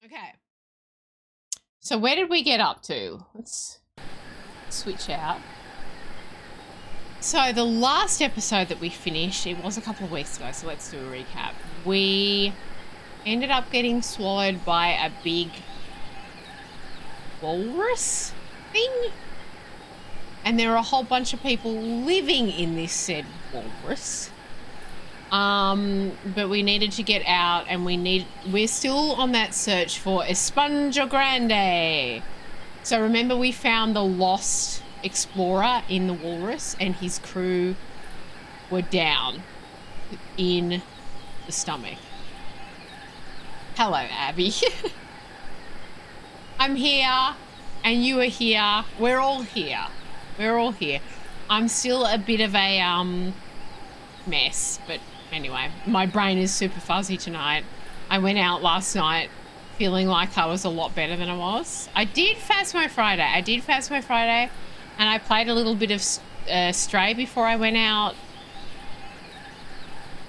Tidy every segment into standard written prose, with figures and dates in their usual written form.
Okay. So where did we get up to? Let's switch out. So the last episode that we finished, it was a couple of weeks ago, so let's do a recap. We ended up getting swallowed by a big walrus thing. And there are a whole bunch of people living in this said walrus. But we needed to get out, and we're still on that search for Esponja Grande. So remember, we found the lost explorer in the walrus, and his crew were down in the stomach. Hello, Abby. I'm here, and you are here. We're all here. We're all here. I'm still a bit of a mess, but anyway, my brain is super fuzzy tonight. I went out last night feeling like I was a lot better than I was. I did Phasmo Friday. And I played a little bit of Stray before I went out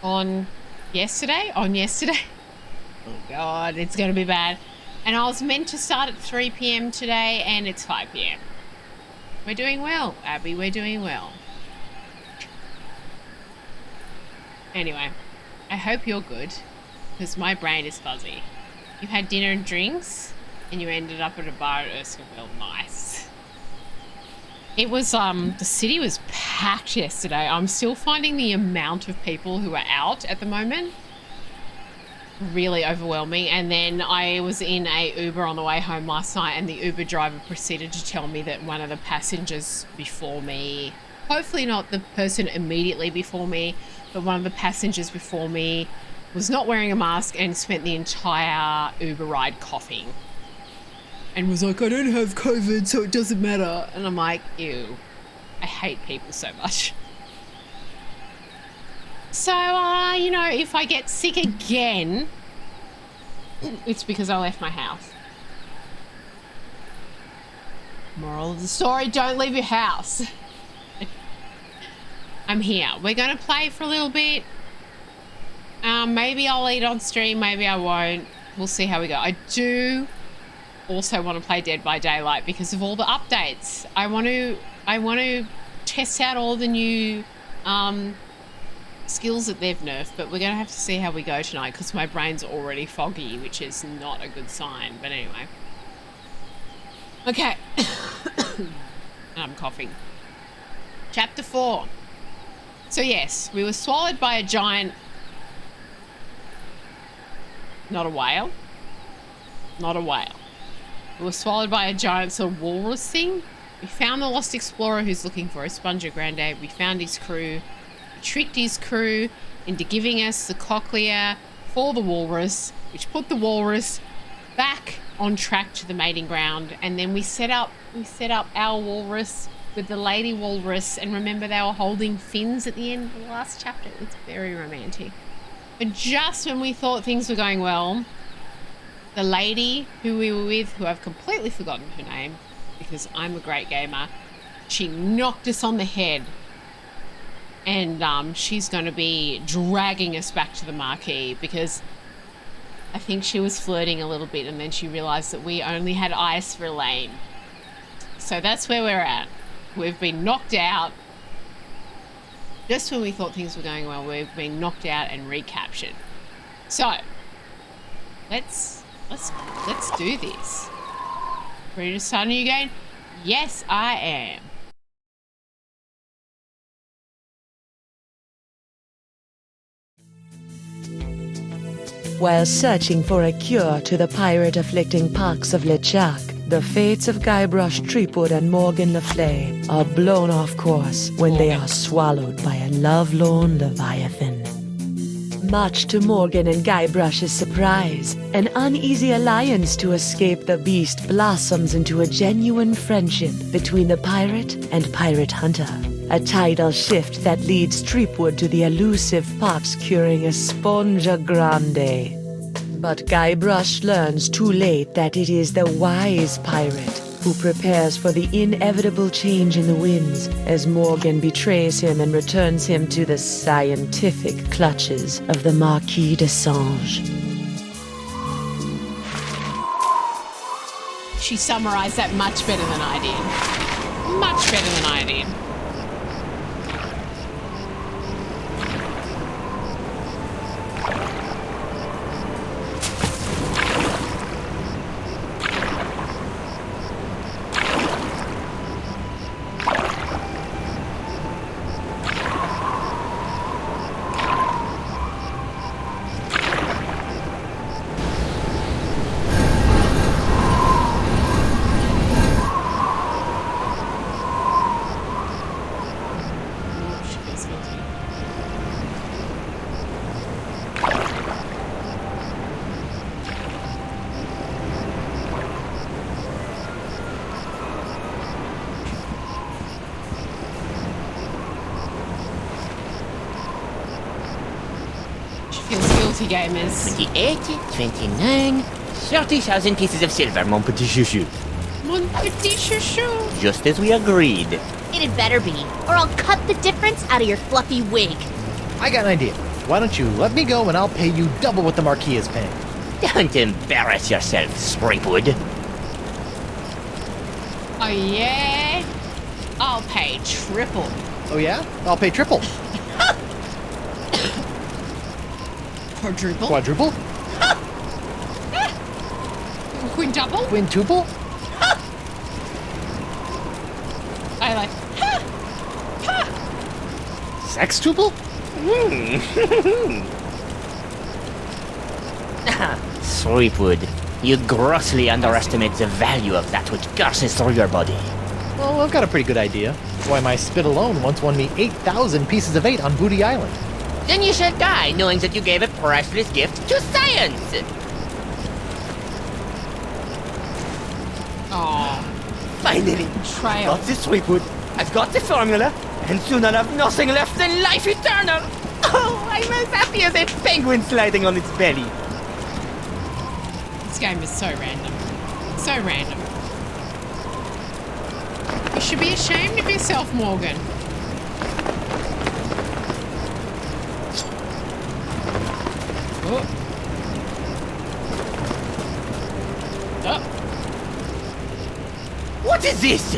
on yesterday. Oh God, it's going to be bad. And I was meant to start at 3 p.m. today, and it's 5 p.m. We're doing well, Abby. We're doing well. Anyway, I hope you're good, because my brain is fuzzy. You had dinner and drinks, and you ended up at a bar at Erskineville. Nice. It was, the city was packed yesterday. I'm still finding the amount of people who are out at the moment really overwhelming. And then I was in a Uber on the way home last night, and the Uber driver proceeded to tell me that one of the passengers before me, hopefully not the person immediately before me, but one of the passengers before me was not wearing a mask and spent the entire Uber ride coughing. And was like, I don't have COVID, so it doesn't matter. And I'm like, ew, I hate people so much. So, you know, if I get sick again, it's because I left my house. Moral of the story, don't leave your house. I'm here. We're going to play for a little bit. Maybe I'll eat on stream, maybe I won't. We'll see how we go. I do also want to play Dead by Daylight because of all the updates. I want to test out all the new skills that they've nerfed, but we're going to have to see how we go tonight because my brain's already foggy, which is not a good sign. But anyway. Okay. I'm coughing. Chapter 4. So yes, we were swallowed by a giant... Not a whale. Not a whale. We were swallowed by a giant sort of walrus thing. We found the lost explorer who's looking for Esponja Grande. We found his crew. We tricked his crew into giving us the cochlea for the walrus, which put the walrus back on track to the mating ground. And then we set up our walrus with the lady walrus. And remember, they were holding fins at the end of the last chapter. It's very romantic. But just when we thought things were going well, the lady who we were with, who I've completely forgotten her name because I'm a great gamer, she knocked us on the head. And she's going to be dragging us back to the marquee because I think she was flirting a little bit and then she realised that we only had eyes for Elaine. So that's where we're at. We've been knocked out. Just when we thought things were going well, we've been knocked out and recaptured. So, let's do this. Ready to start a new game? Yes, I am. While searching for a cure to the pirate-afflicting pox of LeChuck, the fates of Guybrush Threepwood and Morgan Le Fay are blown off course when they are swallowed by a lovelorn leviathan. Much to Morgan and Guybrush's surprise, an uneasy alliance to escape the beast blossoms into a genuine friendship between the pirate and pirate hunter. A tidal shift that leads Threepwood to the elusive pox-curing Esponja Grande. But Guybrush learns too late that it is the wise pirate who prepares for the inevitable change in the winds as Morgan betrays him and returns him to the scientific clutches of the Marquis de Sange. She summarised that much better than I did. Much better than I did. Gamers. 28, 29, 30,000 pieces of silver, mon petit chouchou. Mon petit chouchou. Just as we agreed. It had better be, or I'll cut the difference out of your fluffy wig. I got an idea. Why don't you let me go and I'll pay you double what the Marquis is paying? Don't embarrass yourself, Threepwood. Oh yeah? I'll pay triple. Oh yeah? I'll pay triple. Quadruple? Quadruple? Quintuple? Quintuple? I like. Sextuple? Threepwood, you grossly underestimate the value of that which courses through your body. Well, I've got a pretty good idea. Why, my spit alone once won me 8,000 pieces of 8 on Booty Island. Then you shall die knowing that you gave a priceless gift to science! Oh, Finally! trail. Got this, Threepwood. I've got the formula, and soon I'll have nothing left than life eternal! Oh, I'm as happy as a penguin sliding on its belly. This game is so random. So random. You should be ashamed of yourself, Morgan. Oh. Oh. What is this?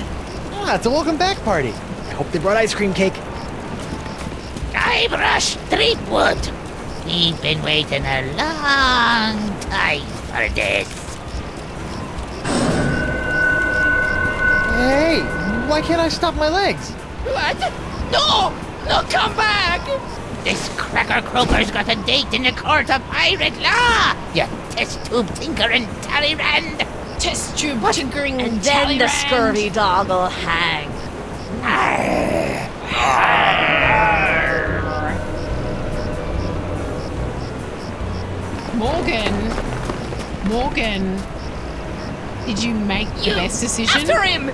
Ah, it's a welcome back party. I hope they brought ice cream cake. Guybrush Threepwood. We've been waiting a long time for this. Hey, why can't I stop my legs? What? No! No, come back! This cracker croaker's got a date in the court of pirate law! You test tube tinker and Talleyrand! Test tube tinkering And then the scurvy dog will hang. Morgan, did you make the best decision? After him!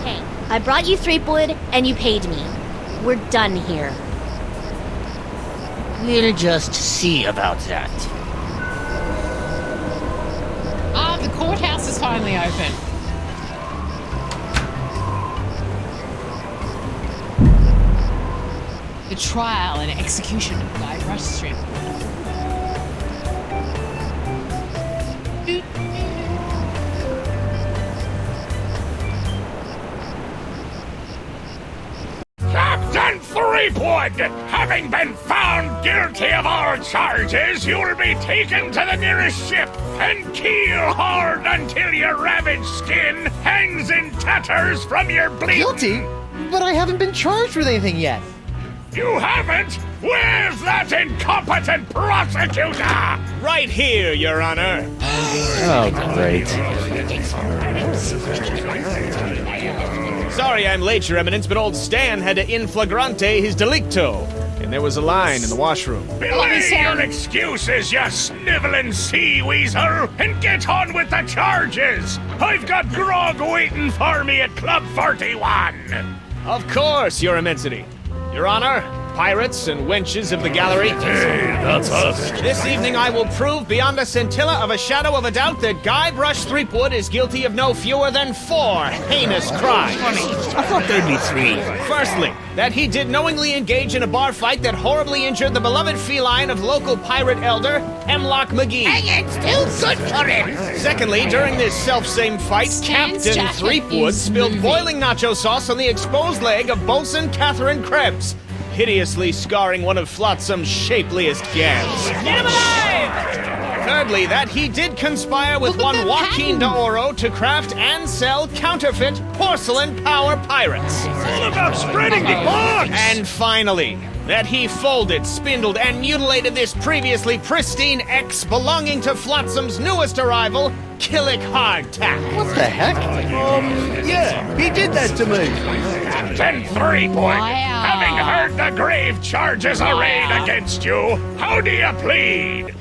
Hey, I brought you Threepwood, and you paid me. We're done here. We'll just see about that. Ah, the courthouse is finally open. The trial and execution of Guybrush Threepwood. Captain Threepwood, having been found guilty of all charges, you will be taken to the nearest ship and keel-hauled until your ravaged skin hangs in tatters from your bleeding. Guilty? But I haven't been charged with anything yet. You haven't? Where's that incompetent prosecutor? Right here, Your Honor. Oh, great. Sorry I'm late, Your Eminence, but old Stan had to in flagrante his delicto. And there was a line in the washroom. Belay your excuses, you sniveling sea weasel, and get on with the charges. I've got grog waiting for me at Club 41. Of course, Your Immensity. Your Honor, pirates and wenches of the gallery. Hey, that's us. This evening I will prove beyond a scintilla of a shadow of a doubt that Guybrush Threepwood is guilty of no fewer than 4 heinous crimes. I thought there'd be 3. Firstly, that he did knowingly engage in a bar fight that horribly injured the beloved feline of local pirate elder, Hemlock McGee. And it's still good for him. Secondly, during this self-same fight, Stan's Captain jacket Threepwood is spilled moving. boiling nacho sauce on the exposed leg of Bosun Catherine Krebs, hideously scarring one of Flotsam's shapeliest gams. Get him alive! Thirdly, that he did conspire with Look at one the Joaquin de pattern. Oro to craft and sell counterfeit porcelain power pirates. All about spreading the bugs. And finally, that he folded, spindled, and mutilated this previously pristine X belonging to Flotsam's newest arrival, Killick Hardtack. What the heck? Yeah, he did that to me. Captain Threepwood, Wow. having heard the grave charges arrayed Wow. against you, how do you plead?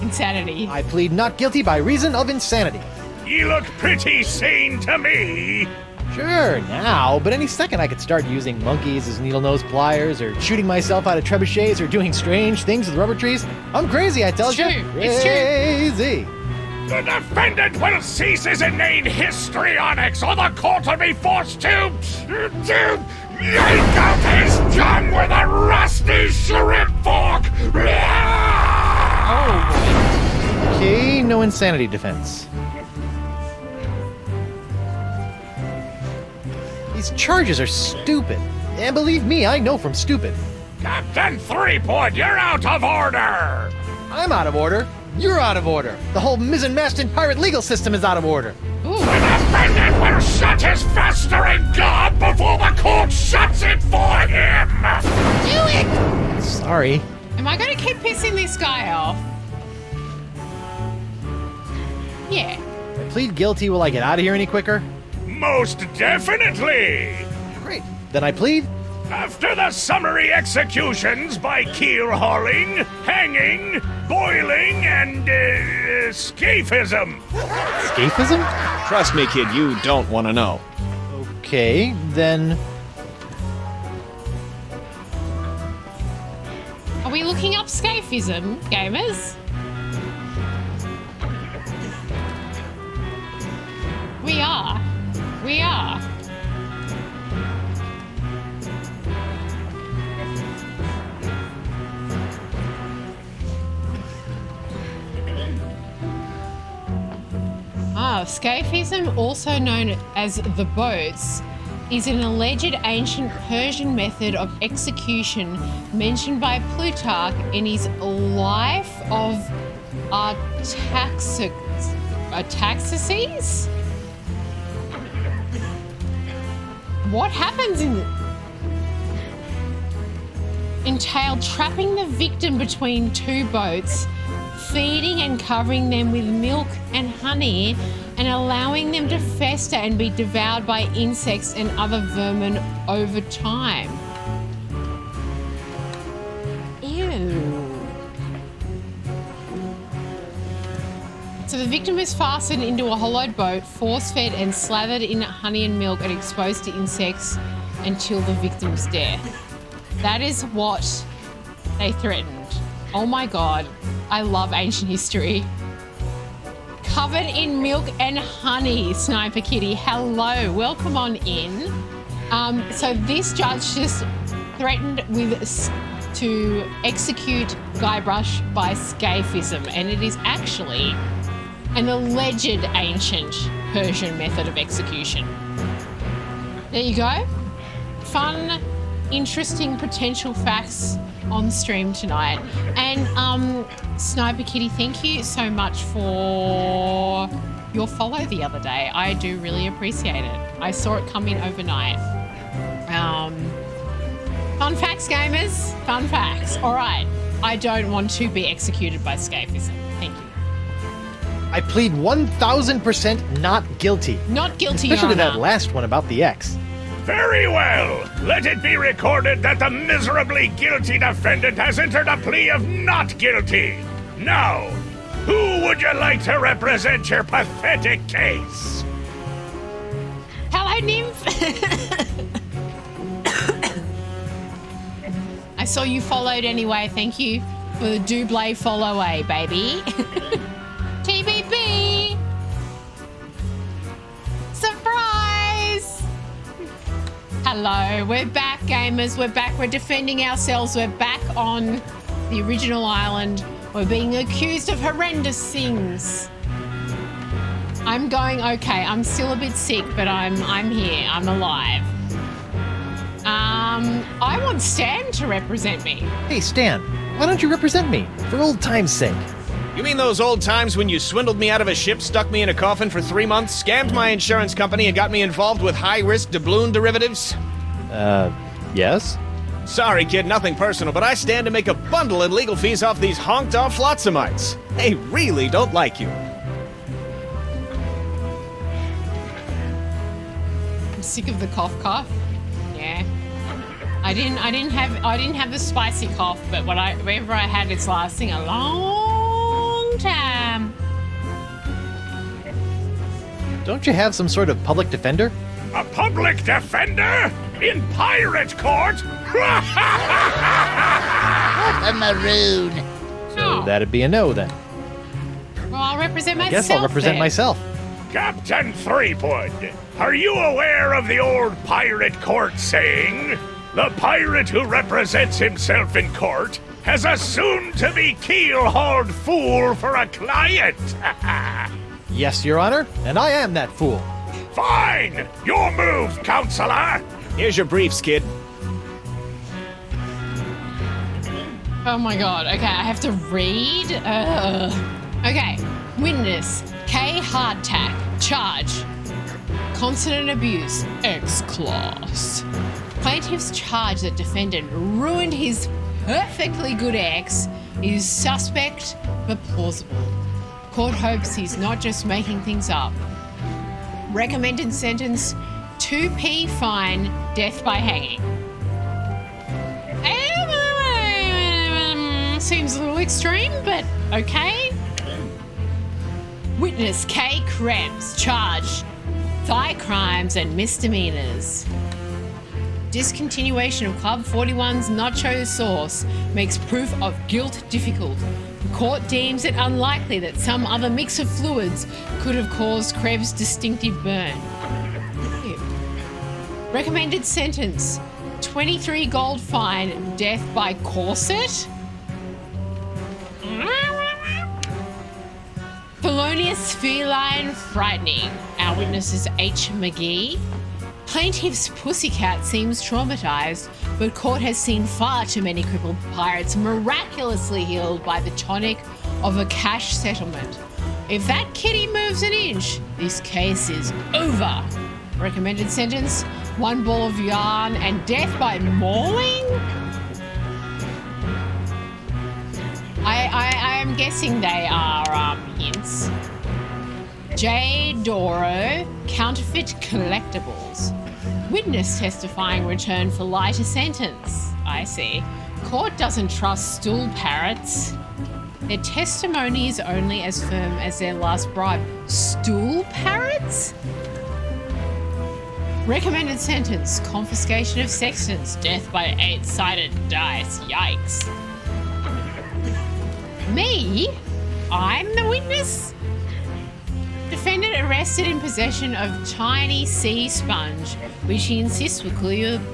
Insanity. I plead not guilty by reason of insanity. You look pretty sane to me. Sure, now, but any second I could start using monkeys as needle-nose pliers, or shooting myself out of trebuchets, or doing strange things with rubber trees. I'm crazy, I tell It's you. true, it's true. Crazy. The defendant will cease his inane histrionics, or the court will be forced to yank out his tongue with a rusty shrimp fork. Okay, no insanity defense. These charges are stupid. And believe me, I know from stupid. Captain Threepwood, you're out of order. I'm out of order. You're out of order. The whole mizzen-masted pirate legal system is out of order. Ooh. The defendant will shut his festering gob before the court shuts it for him. Do it. Sorry. Am I going to keep pissing this guy off? Yeah. I plead guilty. Will I get out of here any quicker? Most definitely. Great. Then I plead. After the summary executions by keel hauling, hanging, boiling, and scaphism. Scaphism? Trust me, kid, you don't want to know. Okay, then. Are we looking up scaphism, gamers? We are. We are. Scaphism, also known as the boats, is an alleged ancient Persian method of execution mentioned by Plutarch in his Life of Artaxerxes? What happens entailed trapping the victim between 2 boats, feeding and covering them with milk and honey, and allowing them to fester and be devoured by insects and other vermin over time. Ew. So the victim is fastened into a hollowed boat, force-fed and slathered in honey and milk and exposed to insects until the victim's death. That is what they threatened. Oh my god, I love ancient history. Covered in milk and honey, Sniper Kitty. Hello, welcome on in. So this judge just threatened to execute Guybrush by scaphism, and it is actually an alleged ancient Persian method of execution. There you go. Fun, interesting potential facts on stream tonight. And Sniper Kitty, thank you so much for your follow the other day. I do really appreciate it. I saw it come in overnight. Fun facts, gamers. Fun facts. All right. I don't want to be executed by scaphism. Thank you. I plead 1000% not guilty. Not guilty, Especially Your that Honor. last one about the X. Very well. Let it be recorded that the miserably guilty defendant has entered a plea of not guilty. Now, who would you like to represent your pathetic case? Hello, nymph. I saw you followed anyway. Thank you for the double follow away, baby. TBB. Surprise. Hello, we're back, gamers. We're back. We're defending ourselves. We're back on the original island. We're being accused of horrendous things. I'm going okay. I'm still a bit sick, but I'm here. I'm alive. I want Stan to represent me. Hey, Stan, why don't you represent me? For old time's sake. You mean those old times when you swindled me out of a ship, stuck me in a coffin for 3 months, scammed my insurance company, and got me involved with high-risk doubloon derivatives? Yes? Sorry, kid, nothing personal, but I stand to make a bundle in legal fees off these honked-off Flotsomites. They really don't like you. I'm sick of the cough. Yeah. I didn't have the spicy cough, but whenever I had, it's lasting a long time. Don't you have some sort of public defender? A public defender? In pirate court? A maroon. So that'd be a no then. Well, I'll represent myself. I guess I'll represent then. myself. Captain Threepwood, are you aware of the old pirate court saying? The pirate who represents himself in court has a soon-to-be keel-hauled fool for a client. Yes, Your Honor, and I am that fool. Fine! Your move, counselor! Here's your briefs, kid. Oh my god. Okay, I have to read. Okay. Witness K. Hardtack. Charge. Consonant abuse. X-class. Plaintiff's charge that defendant ruined his perfectly good ex is suspect but plausible. Court hopes he's not just making things up. Recommended sentence 2p fine, death by hanging. Seems a little extreme, but okay. Witness K. Krebs, charged thigh crimes and misdemeanors. Discontinuation of Club 41's nacho sauce makes proof of guilt difficult. The court deems it unlikely that some other mix of fluids could have caused Krebs' distinctive burn. Recommended sentence 23 gold fine, death by corset. Felonious feline frightening. Our witness is H. McGee. Plaintiff's pussycat seems traumatized, but court has seen far too many crippled pirates miraculously healed by the tonic of a cash settlement. If that kitty moves an inch, this case is over. Recommended sentence 1 ball of yarn and death by mauling? I am guessing they are hints. J. Doro, counterfeit collectibles. Witness testifying return for lighter sentence. I see. Court doesn't trust stool parrots. Their testimony is only as firm as their last bribe. Stool parrots? Recommended sentence, confiscation of sextants, death by 8-sided dice. Yikes. Me? I'm the witness? Defendant arrested in possession of tiny sea sponge, which he insists will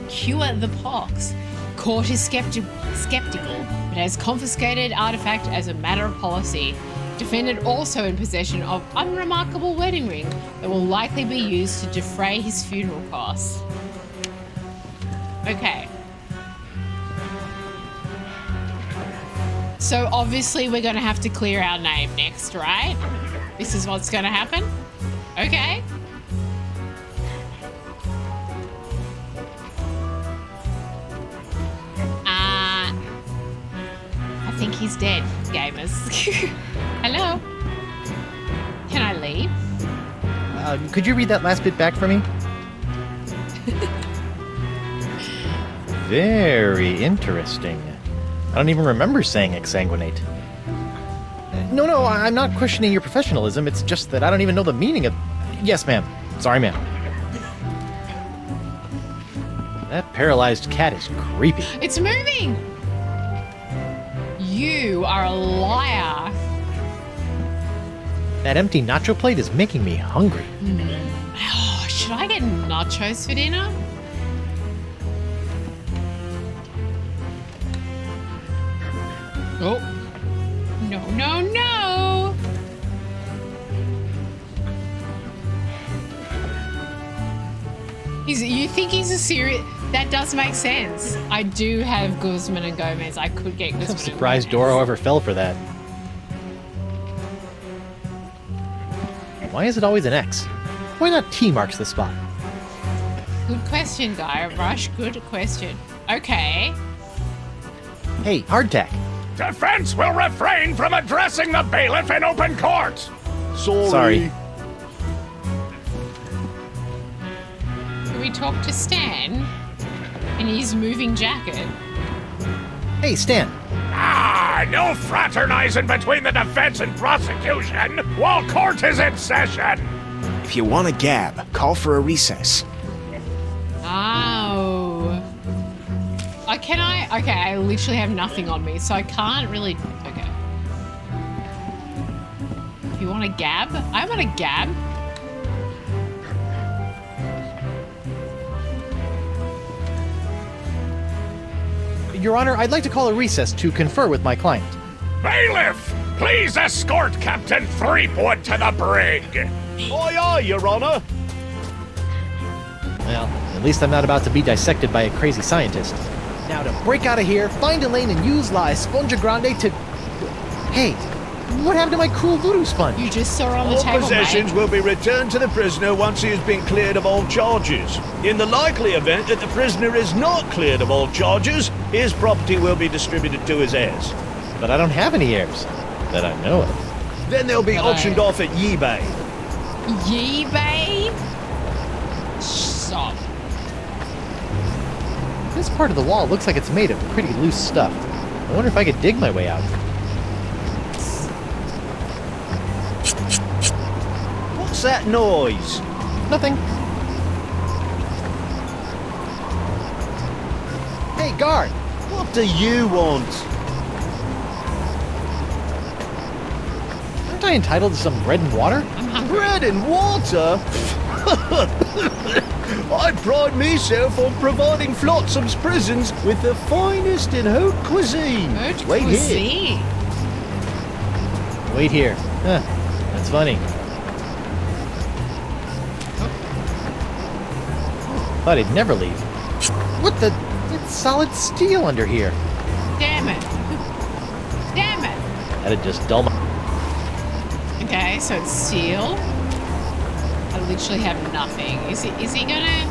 cure the pox. Court is skeptical, but has confiscated artifact as a matter of policy. Defendant also in possession of unremarkable wedding ring that will likely be used to defray his funeral costs. Okay. So obviously we're going to have to clear our name next, right? This is what's going to happen? Okay. I think he's dead, gamers. Hello? Can I leave? Could you read that last bit back for me? Very interesting. I don't even remember saying exsanguinate. No, I'm not questioning your professionalism. It's just that I don't even know the meaning of... Yes, ma'am. Sorry, ma'am. That paralyzed cat is creepy. It's moving! You are a liar. That empty nacho plate is making me hungry. Oh, should I get nachos for dinner? Oh. No, no, no! You think he's a serious... That does make sense. I do have Guzman and Gomez. I could get Guzman I'm and surprised Gomez. Doro ever fell for that. Why is it always an X? Why not T marks the spot? Good question, Guybrush. Good question. Okay. Hey, hardtack. Defense will refrain from addressing the bailiff in open court. Sorry. Can we talk to Stan in his moving jacket? Hey, Stan. Ah, no fraternizing between the defense and prosecution while court is in session. If you want a gab, call for a recess. Oh. Okay, I literally have nothing on me, so I can't really... Okay. You want a gab? I want a gab. Your Honor, I'd like to call a recess to confer with my client. Bailiff, please escort Captain Threepwood to the brig. Aye, aye, Your Honor. Well, at least I'm not about to be dissected by a crazy scientist. Now to break out of here, find a lane and use La Esponja Grande to... Hey, what happened to my cool voodoo sponge? You just saw her on the All table, possessions mate. will be returned to the prisoner once he has been cleared of all charges. In the likely event that the prisoner is not cleared of all charges, his property will be distributed to his heirs. But I don't have any heirs that I know of. Then they'll be But auctioned off at eBay. Yee-bay? Stop. This part of the wall looks like it's made of pretty loose stuff. I wonder if I could dig my way out. What's that noise? Nothing. Hey, guard! What do you want? Aren't I entitled to some bread and water? I'm hungry. Bread and water? I pride myself on providing Flotsam's prisons with the finest in haute cuisine. Haute Wait here. cuisine. Wait here. Huh, that's funny. Thought he'd never leave. What the? It's solid steel under here. Damn it. Damn it. That'd just dull my... Okay, so it's steel. I literally have nothing. Is he gonna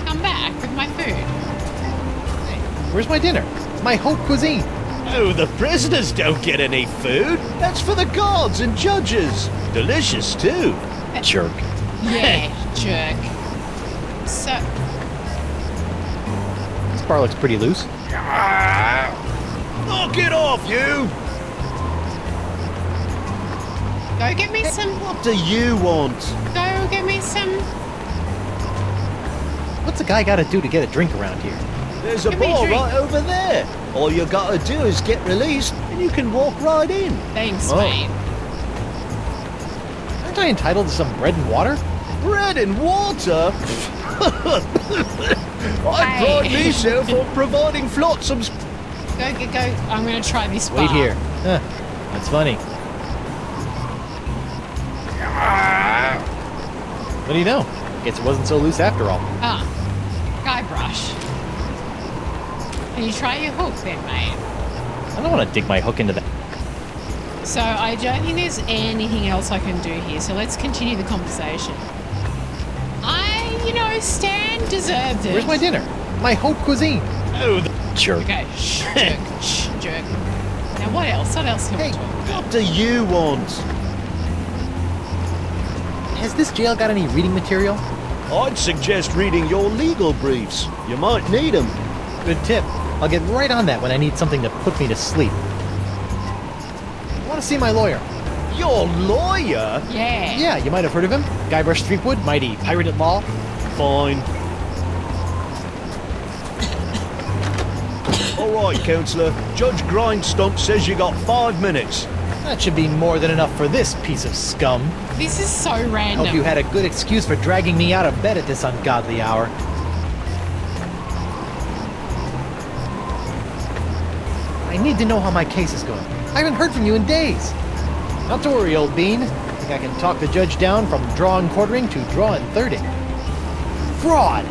come back with my food? Where's my dinner? My haute cuisine. Oh, the prisoners don't get any food. That's for the guards and judges. Delicious, too. Jerk. Yeah, jerk. So, This bar looks pretty loose. Knock it off, you! go get me some. What do you want? Go get me some. What's a guy gotta do to get a drink around here? There's a Give me a bar drink. right over there. All you gotta do is get released, and you can walk right in. Thanks, Oh. mate. Aren't I entitled to some bread and water? Bread and water? I Hey. pride myself on providing Flotsam's... Go. I'm gonna try this bar. Wait here. Huh, that's funny. What do you know? Guess it wasn't so loose after all. Ah, Guybrush. Can you try your hook then, mate? I don't want to dig my hook into that. So I don't think there's anything else I can do here. So let's continue the conversation. Stan deserved it. Where's my dinner? My haute cuisine. Oh, the... Jerk. Okay, shh, jerk, shh, jerk. Now what else? What else can we Hey, talk about? What do you want? Has this jail got any reading material? I'd suggest reading your legal briefs. You might need them. Good tip. I'll get right on that when I need something to put me to sleep. I want to see my lawyer. Your lawyer? Yeah. Yeah, you might have heard of him. Guybrush Threepwood, mighty pirate at law. Fine. right, Counselor. Judge Grindstump says you got 5 minutes. That should be more than enough for this piece of scum. This is so random. Hope you had a good excuse for dragging me out of bed at this ungodly hour. I need to know how my case is going. I haven't heard from you in days. Not to worry, old bean. I think I can talk the judge down from draw and quartering to draw and thirding. Fraud!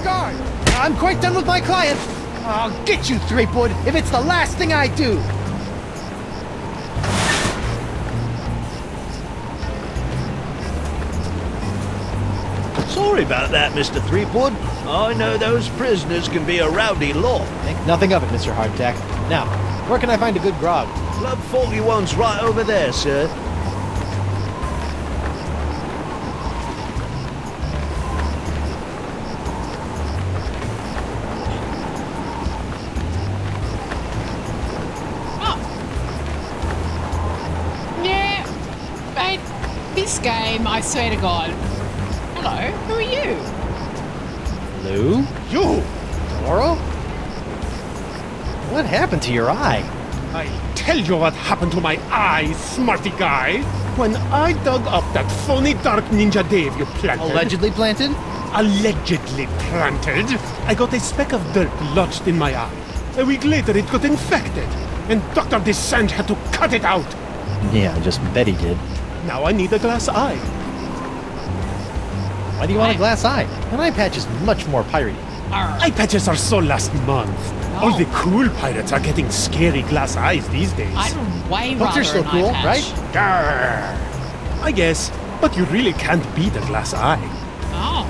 Guard! I'm quite done with my client. I'll get you, Threepwood, if it's the last thing I do. Sorry about that, Mr. Threepwood. I know those prisoners can be a rowdy lot. Think nothing of it, Mr. Hardtack. Now, where can I find a good grog? Club 41's right over there, sir. Yeah, mate, this game, I swear to God. Hello, who are you? Lou? You! Laurel? What happened to your eye? I'll tell you what happened to my eye, smarty guy. When I dug up that phony Dark Ninja Dave you planted... Allegedly planted? Allegedly planted, I got a speck of dirt lodged in my eye. A week later it got infected, and Dr. Descent had to cut it out. Yeah, I just bet he did. Now I need a glass eye. Why do you want a glass eye? An eye patch is much more piratey. Eye patches are so last month. All the cool pirates are getting scary glass eyes these days. I'd way But rather they're still an cool, eye patch. right? Grr. I guess, but you really can't beat a glass eye. Oh,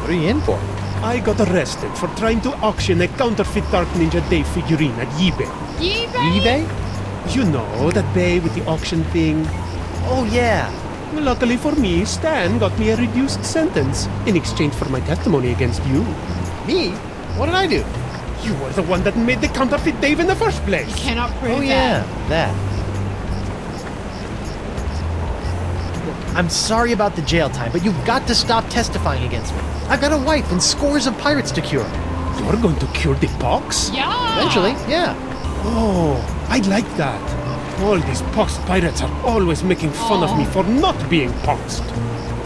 What are you in for? I got arrested for trying to auction a counterfeit Dark Ninja Dave figurine at eBay. eBay? eBay? You know, that bay with the auction thing? Oh, yeah. Luckily for me, Stan got me a reduced sentence in exchange for my testimony against you. Me? What did I do? You were the one that made the counterfeit Dave in the first place. Cannot prove Oh, that. yeah, that. Look, I'm sorry about the jail time, but you've got to stop testifying against me. I've got a wife and scores of pirates to cure. You're going to cure the pox? Yeah. Eventually, yeah. Oh, I like that. All these poxed pirates are always making fun of me for not being poxed.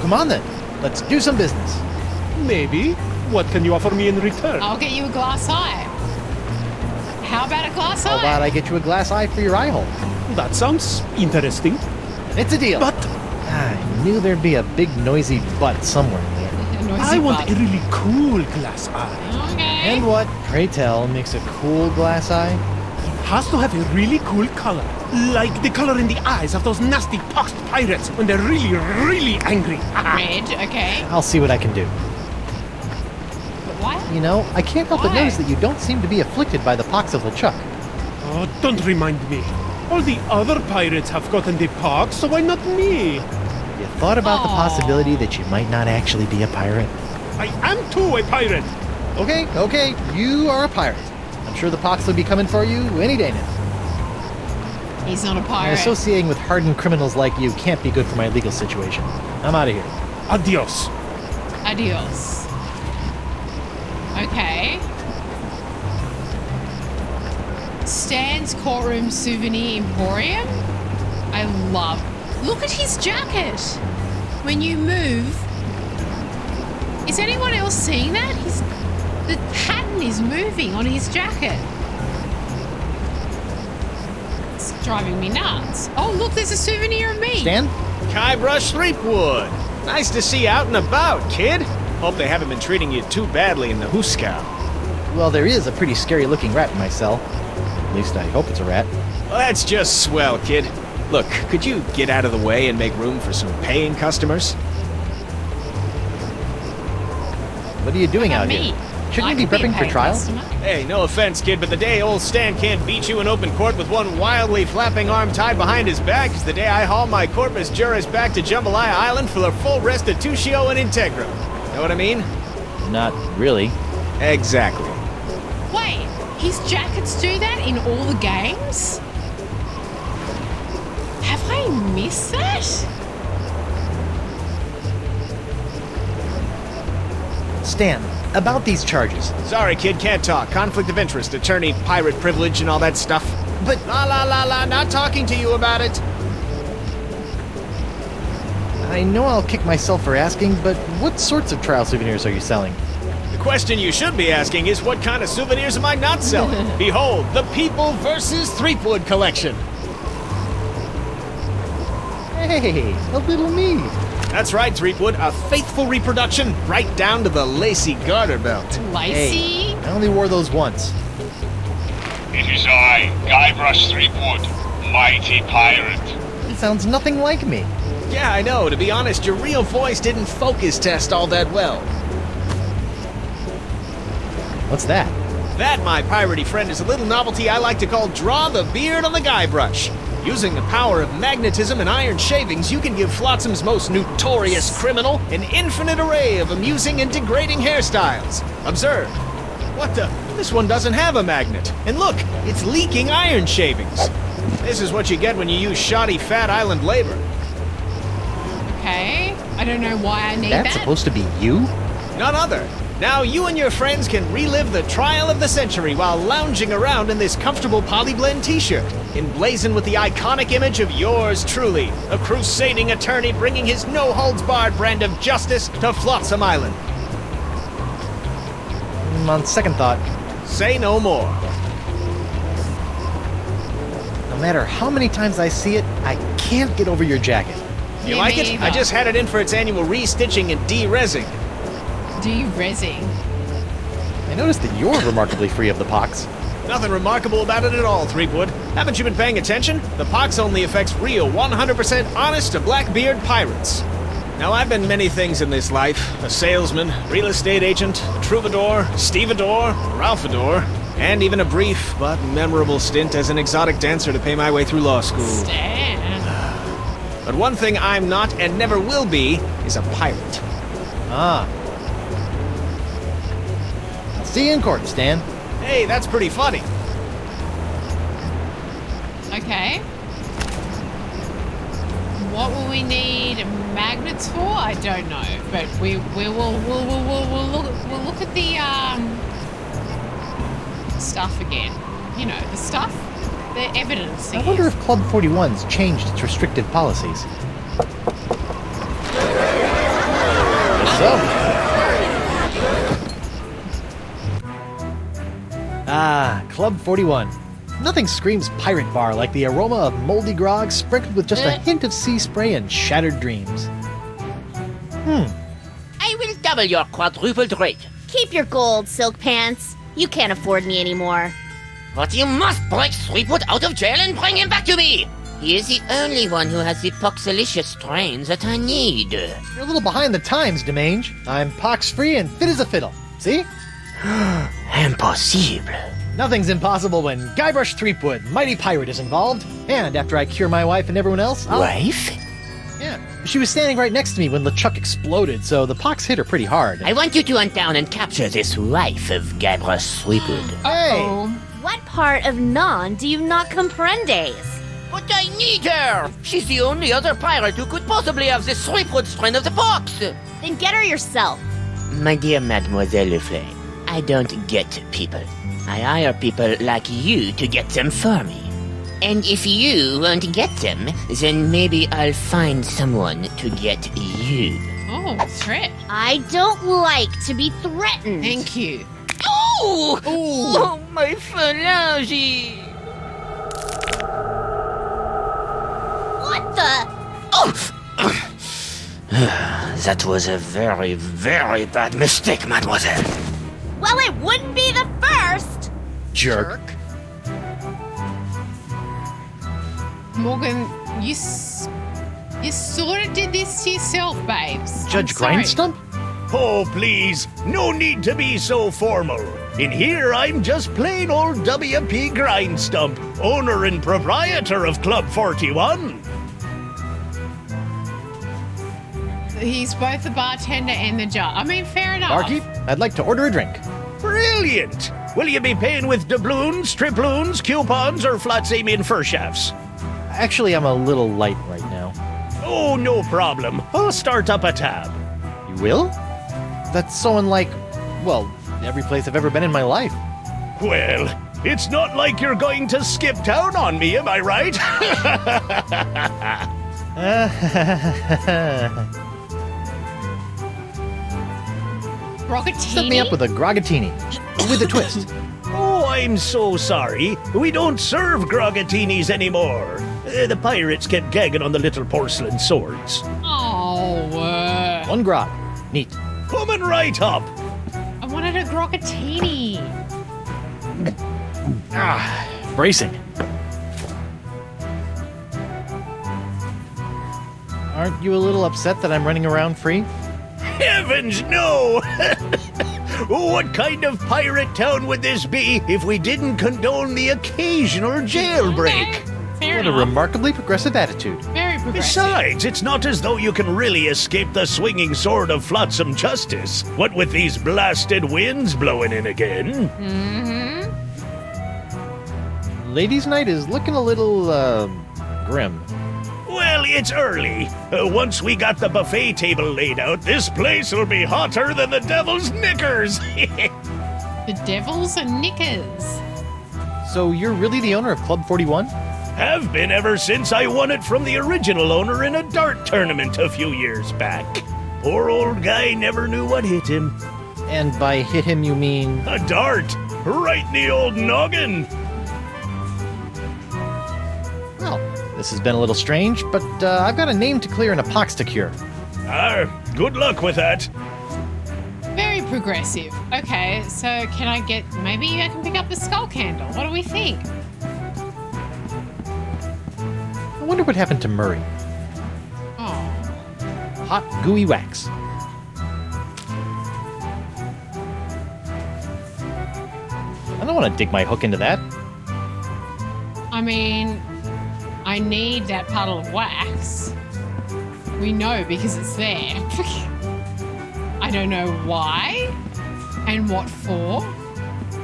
Come on then, let's do some business. Maybe. What can you offer me in return? I'll get you a glass eye. How about a glass How eye? about I get you a glass eye for your eye hole? That sounds interesting. It's a deal. But I knew there'd be a big noisy butt somewhere in there. Noisy I want butt. a really cool glass eye. Okay. And what, pray tell, makes a cool glass eye? Has to have a really cool color. Like the color in the eyes of those nasty poxed pirates when they're really, really angry. Red, okay. I'll see what I can do. But why? You know, I can't help but Why? notice that you don't seem to be afflicted by the pox of LeChuck. Oh, don't remind me. All the other pirates have gotten the pox, so why not me? You thought about the Aw. possibility that you might not actually be a pirate? I am too a pirate. Okay, you are a pirate. I'm sure the pox will be coming for you any day now. He's not a And pirate. associating with hardened criminals like you can't be good for my legal situation. I'm out of here. Adios. Adios. Okay. Stan's Courtroom Souvenir Emporium? I love. Look at his jacket. When you move. Is anyone else seeing that? The pattern is moving on his jacket. It's driving me nuts. Oh, look, there's a souvenir of me. Stan? Guybrush Threepwood. Nice to see you out and about, kid. Hope they haven't been treating you too badly in the Hooskow. Well, there is a pretty scary looking rat in my cell. At least I hope it's a rat. Well, that's just swell, kid. Look, could you get out of the way and make room for some paying customers? What are you doing How out about here? me? Shouldn't I you be could a prepping for paid trial? customer. Hey, no offense, kid, but the day old Stan can't beat you in open court with one wildly flapping arm tied behind his back is the day I haul my corpus juris back to Jambalaya Island for the full restitutio and integrum. Know what I mean? Not really. Exactly. Wait, his jackets do that in all the games? Have I missed that? Stan, about these charges. Sorry, kid, can't talk. Conflict of interest, attorney, pirate privilege, and all that stuff. But La, not talking to you about it. I know I'll kick myself for asking, but what sorts of trial souvenirs are you selling? The question you should be asking is what kind of souvenirs am I not selling? Behold, the People vs. Threepwood collection. Hey, a little me. That's right, Threepwood, a faithful reproduction right down to the lacy garter belt. Lacey? I only wore those once. It is I, Guybrush Threepwood, mighty pirate. It sounds nothing like me. Yeah, I know. To be honest, your real voice didn't focus test all that well. What's that? That, my piratey friend, is a little novelty I like to call Draw the Beard on the Guybrush. Using the power of magnetism and iron shavings, you can give Flotsam's most notorious criminal an infinite array of amusing and degrading hairstyles. Observe. What the? This one doesn't have a magnet. And look, it's leaking iron shavings. This is what you get when you use shoddy Fat Island labor. Okay. I don't know why I need That's that. supposed to be you? None other. Now you and your friends can relive the trial of the century while lounging around in this comfortable polyblend t-shirt, emblazoned with the iconic image of yours truly, a crusading attorney bringing his no-holds-barred brand of justice to Flotsam Island. On second thought, Say no more. no matter how many times I see it, I can't get over your jacket. You Yeah, like me it? either. I just had it in for its annual re-stitching and de-rezzing. De-rezzing. I noticed that you're remarkably free of the pox. Nothing remarkable about it at all, Threepwood. Haven't you been paying attention? The pox only affects real, 100% honest to Blackbeard pirates. Now, I've been many things in this life. A salesman, real estate agent, a troubadour, stevedore, ralphador, and even a brief but memorable stint as an exotic dancer to pay my way through law school. Stan. But one thing I'm not and never will be is a pirate. Ah. I'll see you in court, Stan. Hey, that's pretty funny. Okay. What will we need magnets for? I don't know, but we'll look at the stuff again. You know, the stuff, the evidence. I wonder if Club 41's changed its restrictive policies. So. Ah, Club 41. Nothing screams pirate bar like the aroma of moldy grog sprinkled with just a hint of sea spray and shattered dreams. I will double your quadrupled rate. Keep your gold, Silk Pants. You can't afford me anymore. But you must break Threepwood out of jail and bring him back to me. He is the only one who has the poxalicious strains that I need. You're a little behind the times, Demange. I'm pox-free and fit as a fiddle. See? Impossible. Nothing's impossible when Guybrush Threepwood, mighty pirate, is involved. And after I cure my wife and everyone else, I'll... Wife? Yeah. She was standing right next to me when LeChuck exploded, so the pox hit her pretty hard. I want you to hunt down and capture this wife of Guybrush Threepwood. Hey! What part of non do you not comprendes? But I need her! She's the only other pirate who could possibly have the Threepwood strain of the pox! Then get her yourself. My dear Mademoiselle Leflay, I don't get people. I hire people like you to get them for me. And if you won't get them, then maybe I'll find someone to get you. Oh, threat. I don't like to be threatened. Thank you. Oh! Ooh. Oh, my phalange! What the? That was a very, very bad mistake, mademoiselle. Well, it wouldn't be the first. Jerk. Morgan, you sort of did this to yourself, babes. Judge I'm sorry. Grindstump? Oh, please, no need to be so formal. In here, I'm just plain old W.P. Grindstump, owner and proprietor of Club 41. He's both the bartender and the judge. I mean, fair enough. Barkeep, I'd like to order a drink. Brilliant! Will you be paying with doubloons, triploons, coupons, or flat-seaming fur shafts? Actually, I'm a little light right now. Oh, no problem. I'll start up a tab. You will? That's so unlike Well, every place I've ever been in my life. Well, it's not like you're going to skip town on me, am I right? Rockatini? Set me up with a grogatini. With a twist. Oh, I'm so sorry. We don't serve grogatinis anymore. The pirates kept gagging on the little porcelain swords. Oh, One grog. Neat. Coming right up. I wanted a Groggatini. Bracing. Aren't you a little upset that I'm running around free? Heavens, no! What kind of pirate town would this be if we didn't condone the occasional jailbreak? Okay, fair What a enough. remarkably progressive attitude. Very progressive. Besides, it's not as though you can really escape the swinging sword of flotsam justice. What with these blasted winds blowing in again? Ladies' night is looking a little, grim. Well, it's early. Once we got the buffet table laid out, this place will be hotter than the devil's knickers. The devils and knickers. So you're really the owner of Club 41? Have been ever since I won it from the original owner in a dart tournament a few years back. Poor old guy never knew what hit him. And by hit him you mean... A dart! Right in the old noggin! Well, this has been a little strange, but I've got a name to clear and a pox to cure. Good luck with that. Very progressive. Okay, so can I get... Maybe I can pick up the skull candle. What do we think? I wonder what happened to Murray. Oh. Hot, gooey wax. I don't want to dig my hook into that. I mean, I need that puddle of wax. We know because it's there. I don't know why and what for.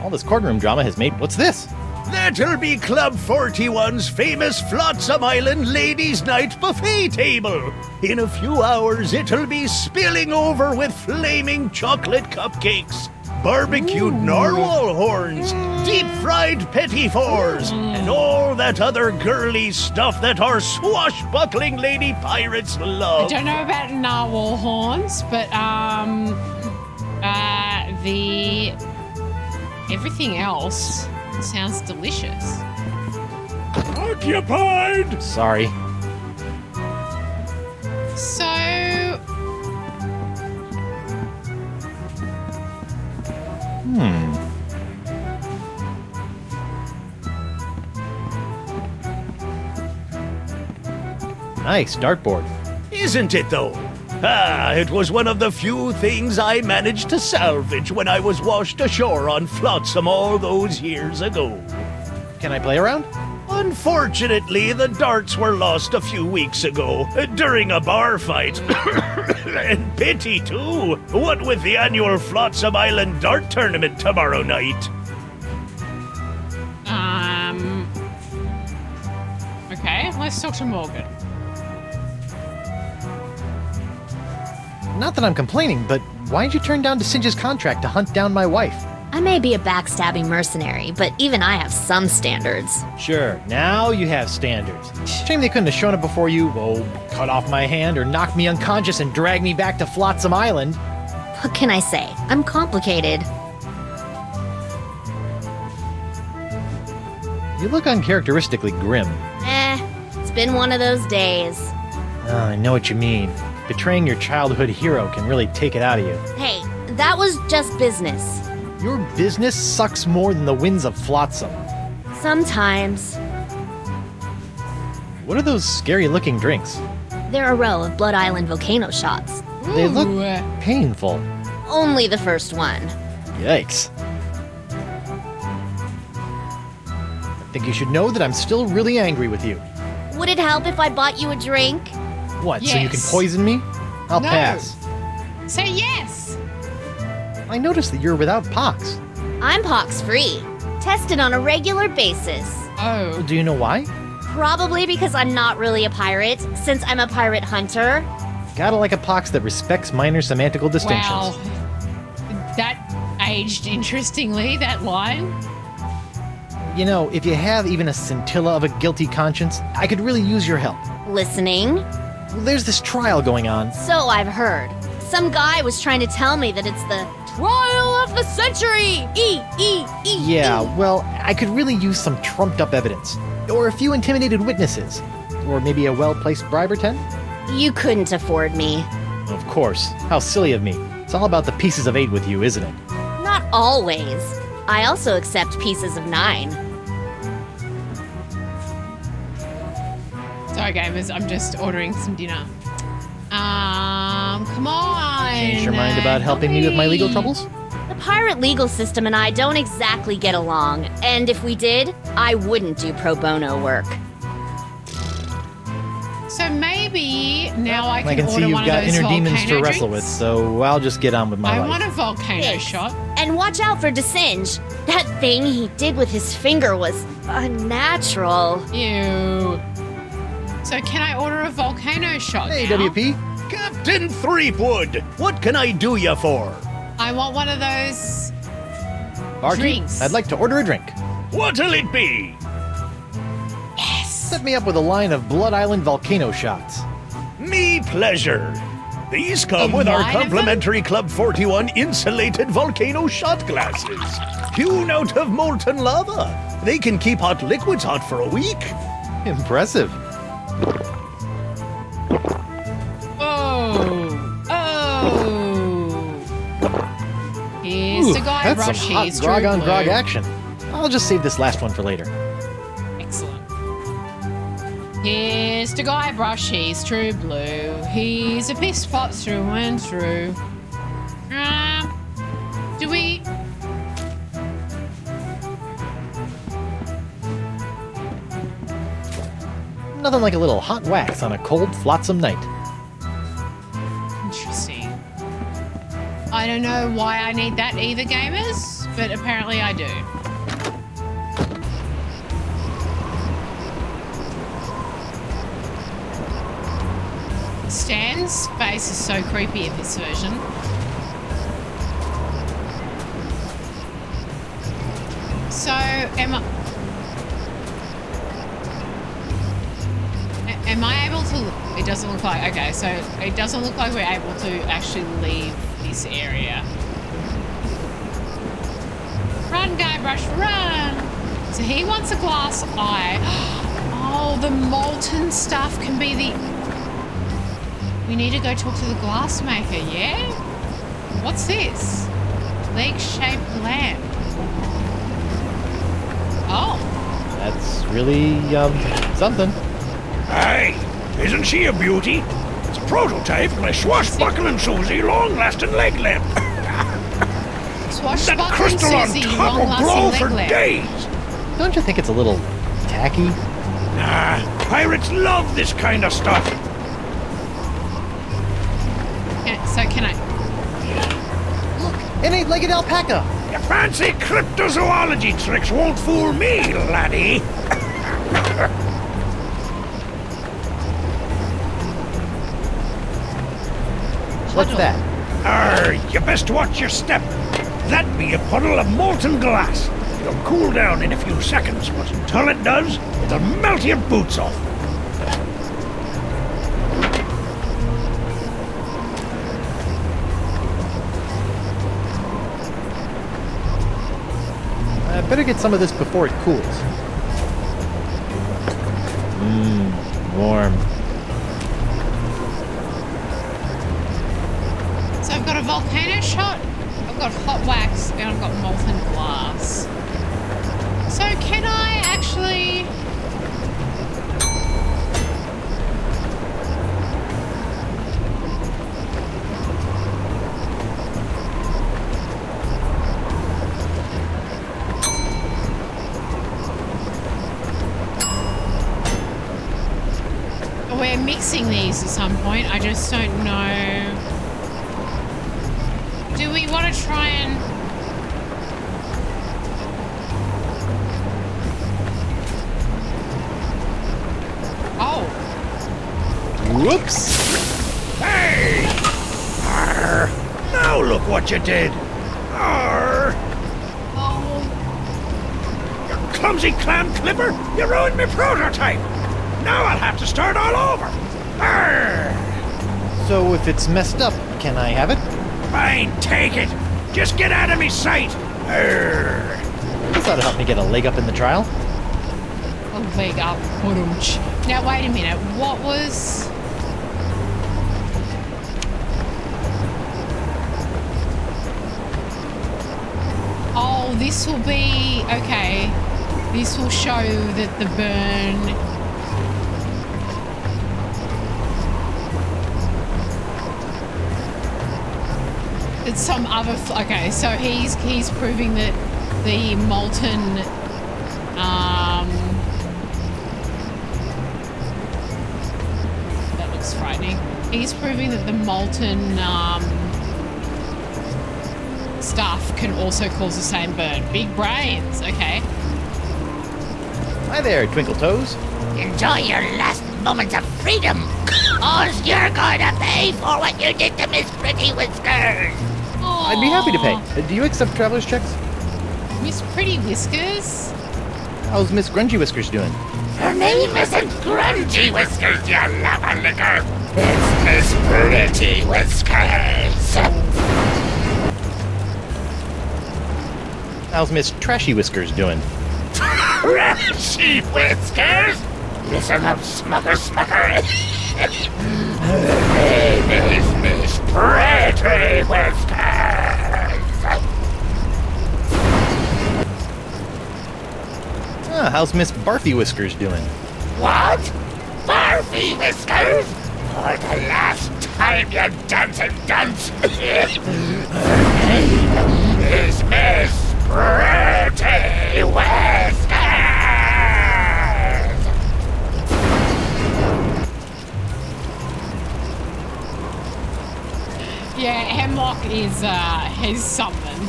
All this courtroom drama has made... What's this? That'll be Club 41's famous Flotsam Island Ladies' Night buffet table. In a few hours, it'll be spilling over with flaming chocolate cupcakes, barbecued narwhal horns, deep-fried petit fours, and all that other girly stuff that our swashbuckling lady pirates I love. don't know about narwhal horns, but the everything else sounds delicious. Occupied! Sorry. So Nice dartboard. Isn't it, though? It was one of the few things I managed to salvage when I was washed ashore on Flotsam all those years ago. Can I play around? Unfortunately, the darts were lost a few weeks ago during a bar fight. And pity, too. What with the annual Flotsam Island Dart Tournament tomorrow night. okay, let's talk to Morgan. Not that I'm complaining, but why'd you turn down Singe's contract to hunt down my wife? I may be a backstabbing mercenary, but even I have some standards. Sure, now you have standards. Shame they couldn't have shown up before you, cut off my hand or knock me unconscious and drag me back to Flotsam Island. What can I say? I'm complicated. You look uncharacteristically grim. It's been one of those days. Oh, I know what you mean. Betraying your childhood hero can really take it out of you. Hey, that was just business. Your business sucks more than the winds of Flotsam. Sometimes. What are those scary-looking drinks? They're a row of Blood Island volcano shots. They look Ooh. painful. Only the first one. Yikes. I think you should know that I'm still really angry with you. Would it help if I bought you a drink? What, so you can Yes. poison me? I'll No. pass. Say yes. I noticed that you're without pox. I'm pox-free. Tested on a regular basis. Oh. Do you know why? Probably because I'm not really a pirate, since I'm a pirate hunter. Gotta like a pox that respects minor semantical distinctions. Wow. That aged interestingly, that line. You know, if you have even a scintilla of a guilty conscience, I could really use your help. Listening? There's this trial going on. So I've heard. Some guy was trying to tell me that it's the trial of the century! Yeah, well, I could really use some trumped-up evidence. Or a few intimidated witnesses. Or maybe a well-placed bribe or 10? You couldn't afford me. Of course. How silly of me. It's all about the pieces of 8 with you, isn't it? Not always. I also accept pieces of 9. Sorry, gamers, I'm just ordering some dinner. Come on. Change your mind about helping me with my legal troubles? The pirate legal system and I don't exactly get along, and if we did, I wouldn't do pro bono work. So maybe now I I can can see order you've one got of those inner demons to volcano wrestle with, drinks. so I'll just get on with my I life. want a volcano Thanks. shot. And watch out for DeSinge. That thing he did with his finger was unnatural. Ew. So can I order a volcano shot Hey, now? WP. Captain Threepwood, what can I do you for? I want one of those Barkeep, drinks. I'd like to order a drink. What'll it be? Set me up with a line of Blood Island volcano shots. Me pleasure. These come with our line of them? complimentary Club 41 insulated volcano shot glasses. Hewn out of molten lava. They can keep hot liquids hot for a week. Impressive. Here's the that's Guybrush. some hot He's grog true on blue. grog action. I'll just save this last one for later. Excellent. Here's the Guybrush. He's true blue. He's a piss pot through and through. Do we? Nothing like a little hot wax on a cold, flotsam night. Interesting. I don't know why I need that either, gamers, but apparently I do. Stan's face is so creepy in this version. So, am I able to... It doesn't look like... Okay, so it doesn't look like we're able to actually leave this area. Run, Guybrush, run! So he wants a glass eye. Oh, the molten stuff can be the... We need to go talk to the glassmaker, yeah? What's this? Leg-shaped lamp. Oh. That's really, something. Aye, isn't she a beauty? It's a prototype of my swashbuckling Susie long-lasting leg lamp. That Swashbuckling crystal on Susie, top will glow long-lasting for leg lamp. days. Don't you think it's a little tacky? Nah, pirates love this kind of stuff. So can I... Look, an 8-legged alpaca. Your fancy cryptozoology tricks won't fool me, laddie. What's that? You best watch your step. That be a puddle of molten glass. It'll cool down in a few seconds, but until it does, it'll melt your boots off. I better get some of this before it cools. Warm. So I've got a volcano shot, I've got hot wax, and I've got molten glass. So can I actually... We're mixing these at some point. I just don't know. Do we want to try and... Oh. Whoops! Hey! Arr! Now look what you did. Arr! clumsy clam clipper! You ruined my prototype! Now I'll have to start all over! Arrgh! So if it's messed up, can I have it? Fine, take it! Just get out of me sight! Arrgh! This ought to help me get a leg up in the trial. A leg up. Now, wait a minute. What was... Oh, this will be... Okay. This will show that the burn... It's some other... Okay, so he's proving that the molten... that looks frightening. He's proving that the molten... stuff can also cause the same burn. Big brains, okay. Hi there, Twinkle Toes. Enjoy your last moments of freedom, cause you're gonna pay for what you did to Miss Pretty Whiskers. I'd be happy to pay. Do you accept traveler's checks? Miss Pretty Whiskers? How's Miss Grungy Whiskers doing? Her name isn't Grungy Whiskers, you lava licker. It's Miss Pretty Whiskers. How's Miss Trashy Whiskers doing? Trashy Whiskers? Listen up, smucker. Her name is Miss Pretty Whiskers. How's Miss Barfy Whiskers doing? What? Barfy Whiskers? For the last time, you dancing dunce. Her name is Miss Pretty Whiskers. Yeah, Hemlock is something.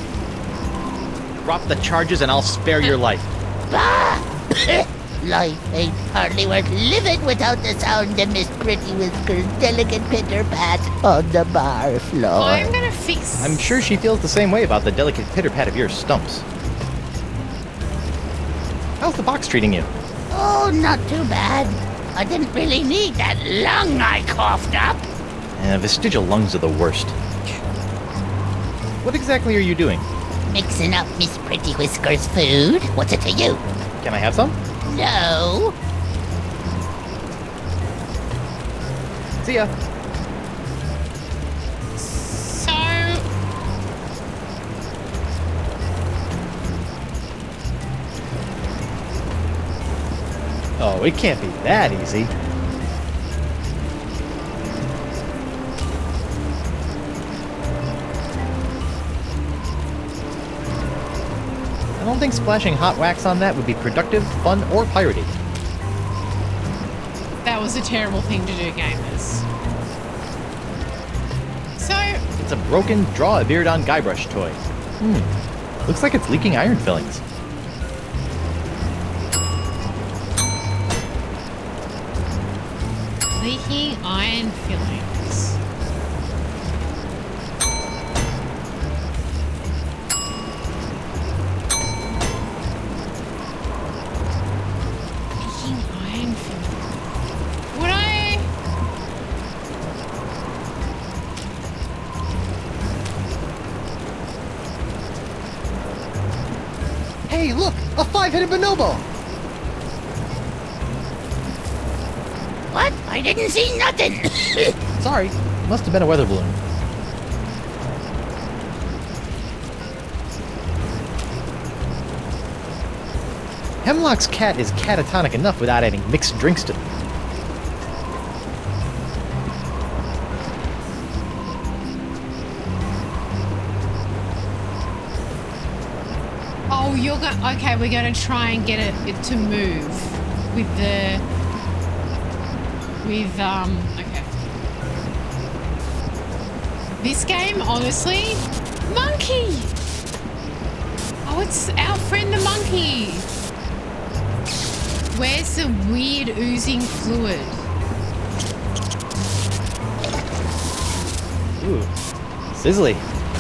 Drop the charges and I'll spare your life. Bah! Life ain't hardly worth living without the sound of Miss Pretty Whiskers' delicate pitter-pat on the bar floor. I'm gonna fix... I'm sure she feels the same way about the delicate pitter-pat of your stumps. How's the box treating you? Oh, not too bad. I didn't really need that lung I coughed up. Vestigial lungs are the worst. What exactly are you doing? Mixing up Miss Pretty Whiskers' food. What's it to you? Can I have some? No. See ya. So... Oh, it can't be that easy. I don't think splashing hot wax on that would be productive, fun, or piratey. That was a terrible thing to do, gamers. So... It's a broken Draw a Beard on Guybrush toy. Looks like it's leaking iron fillings. Leaking iron fillings. Leaking iron fillings. Would I... Hey, look! A 5-headed bonobo! What? I didn't see nothing. Sorry, must have been a weather balloon. Hemlock's cat is catatonic enough without adding mixed drinks to them. Oh, you're going... Okay, we're going to try and get it to move with the... okay. This game, honestly... Monkey! Oh, it's our friend the monkey! Where's the weird oozing fluid? Ooh, sizzly.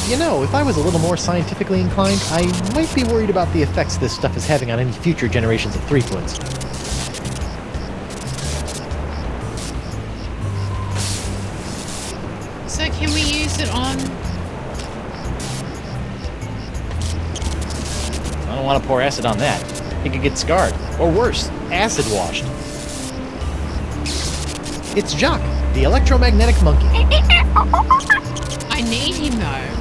You know, if I was a little more scientifically inclined, I might be worried about the effects this stuff is having on any future generations of Threepwoods. So can we use it on... I don't want to pour acid on that. He could get scarred. Or worse, acid washed. It's Jacques, the electromagnetic monkey. I need him though.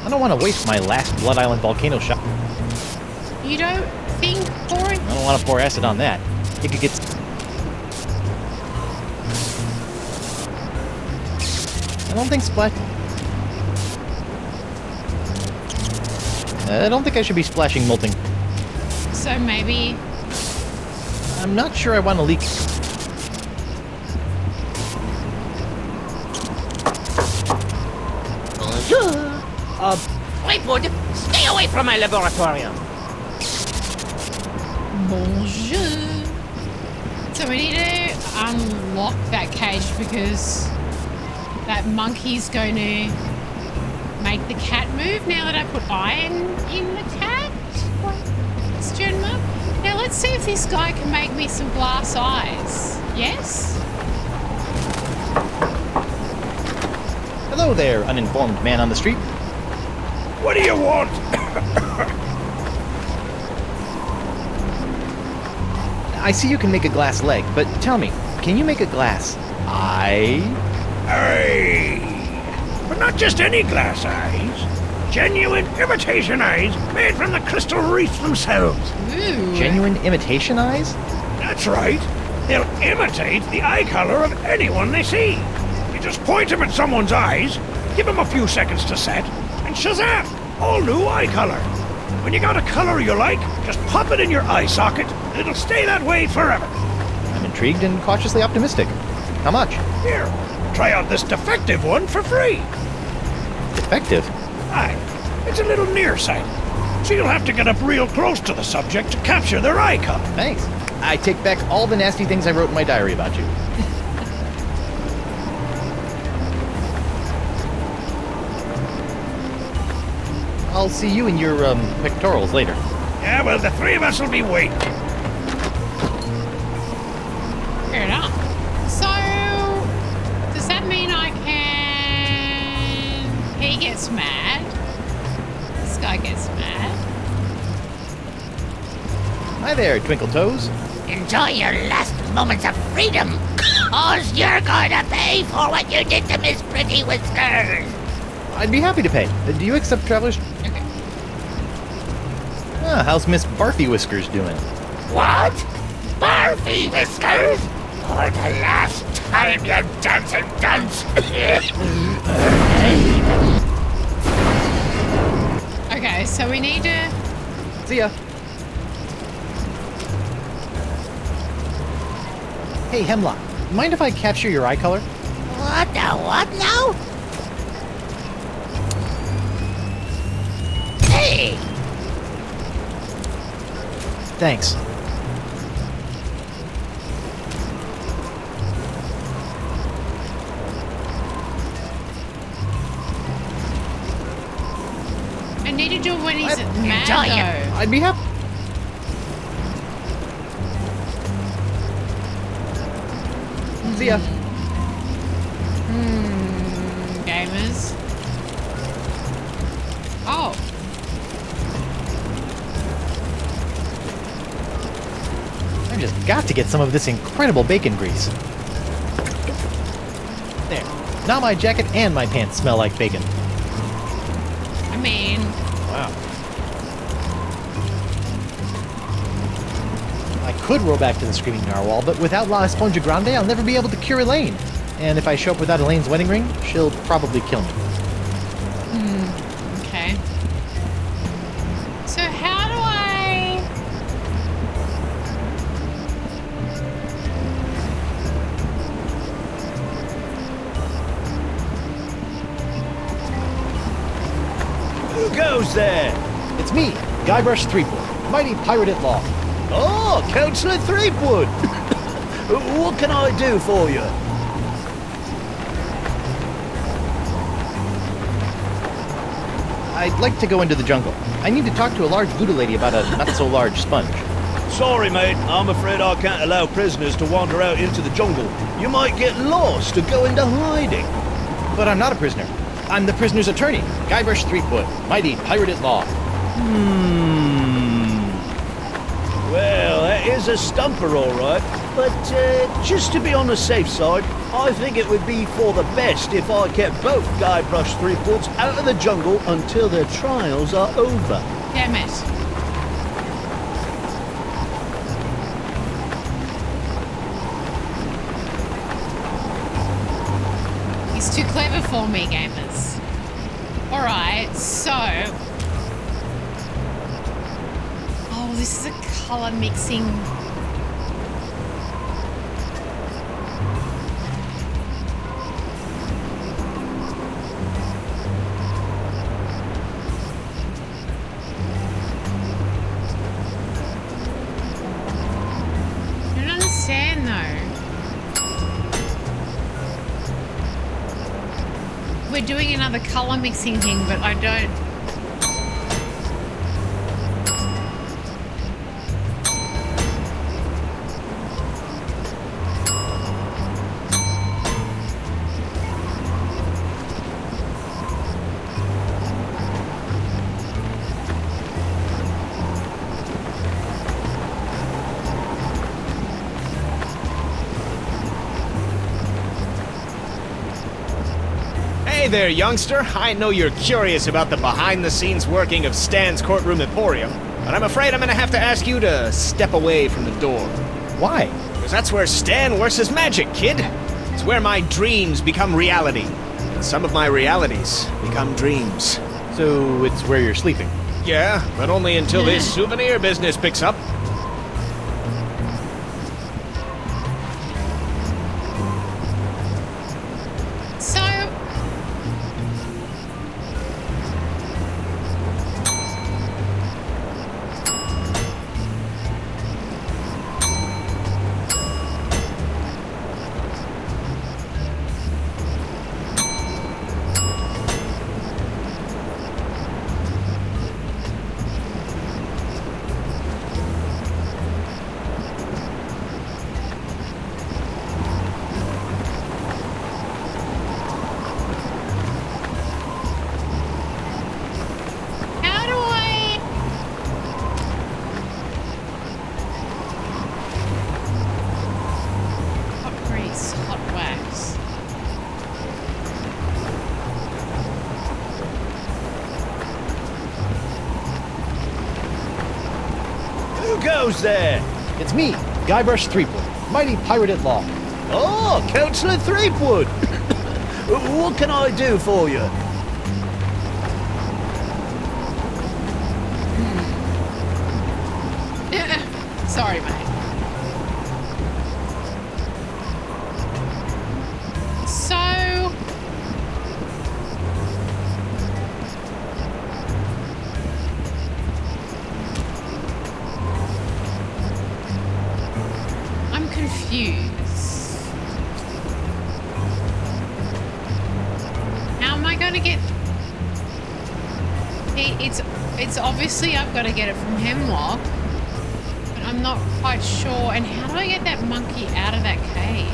I don't want to waste my last Blood Island volcano shot. You don't think pouring... I don't want to pour acid on that. He could get... I don't think splash... I don't think I should be splashing molten. So maybe... I'm not sure I want to leak... Threepwood, stay away from my laboratorium. Bonjour. So we need to unlock that cage because that monkey's going to make the cat move now that I put iron in the cat? Question mark? Now let's see if this guy can make me some glass eyes. Yes? Hello there, uninformed man on the street. What do you want? I see you can make a glass leg, but tell me, can you make a glass eye? Aye. But not just any glass eyes. Genuine imitation eyes made from the crystal reefs themselves. Ooh. Genuine imitation eyes? That's right. They'll imitate the eye color of anyone they see. You just point them at someone's eyes, give them a few seconds to set, and shazam! All new eye color. When you got a color you like, just pop it in your eye socket. It'll stay that way forever. I'm intrigued and cautiously optimistic. How much? Here, try out this defective one for free. Defective? Aye, it's a little nearsighted, so you'll have to get up real close to the subject to capture their eye color. Thanks. I take back all the nasty things I wrote in my diary about you. I'll see you in your, pectorals later. Yeah, well, the three of us will be waiting. Fair enough. So, does that mean I can... He gets mad. This guy gets mad. Hi there, Twinkle Toes. Enjoy your last moments of freedom, cause you're going to pay for what you did to Miss Pretty Whiskers. I'd be happy to pay. Do you accept travelers? Okay. Ah, how's Miss Barfy Whiskers doing? What? Barfy Whiskers? For the last time, you dancing dunce. Okay, so we need to... See ya. Hey, Hemlock. Mind if I capture your eye color? What the what now? Hey! Thanks. I need to do it when he's mad, Enjoy it. though. I'd be happy. See ya. Gamers. Oh. I just got to get some of this incredible bacon grease. There. Now my jacket and my pants smell like bacon. I mean... Wow. I could roll back to the Screaming Narwhal, but without La Esponja Grande, I'll never be able to cure Elaine. And if I show up without Elaine's wedding ring, she'll probably kill me. Okay. So how do I... Who goes there? It's me, Guybrush Threepwood, mighty pirate at law. Oh, Councillor Threepwood. What can I do for you? I'd like to go into the jungle. I need to talk to a large voodoo lady about a not-so-large sponge. Sorry, mate. I'm afraid I can't allow prisoners to wander out into the jungle. You might get lost or go into hiding. But I'm not a prisoner. I'm the prisoner's attorney, Guybrush Threepwood, mighty pirate at law. Well, that is a stumper, all right. But just to be on the safe side, I think it would be for the best if I kept both Guybrush Threepwoods out of the jungle until their trials are over. Damn it. He's too clever for me, gamers. Alright, so... Oh, this is a colour mixing... I don't understand, though. We're doing another colour mixing thing, but I don't... Hey there, youngster. I know you're curious about the behind-the-scenes working of Stan's Courtroom Emporium, but I'm afraid I'm gonna have to ask you to step away from the door. Why? Because that's where Stan works his magic, kid. It's where my dreams become reality, and some of my realities become dreams. So it's where you're sleeping. Yeah, but only until this souvenir business picks up. So... How do I... Hot grease, hot wax. Who goes there? It's me, Guybrush Threepwood, mighty pirate at law. Oh, Councillor Threepwood. What can I do for you? Sorry, mate. So... I'm confused. How am I going to get... It's obviously I've got to get it from Hemlock. I'm not quite sure. And how do I get that monkey out of that cage?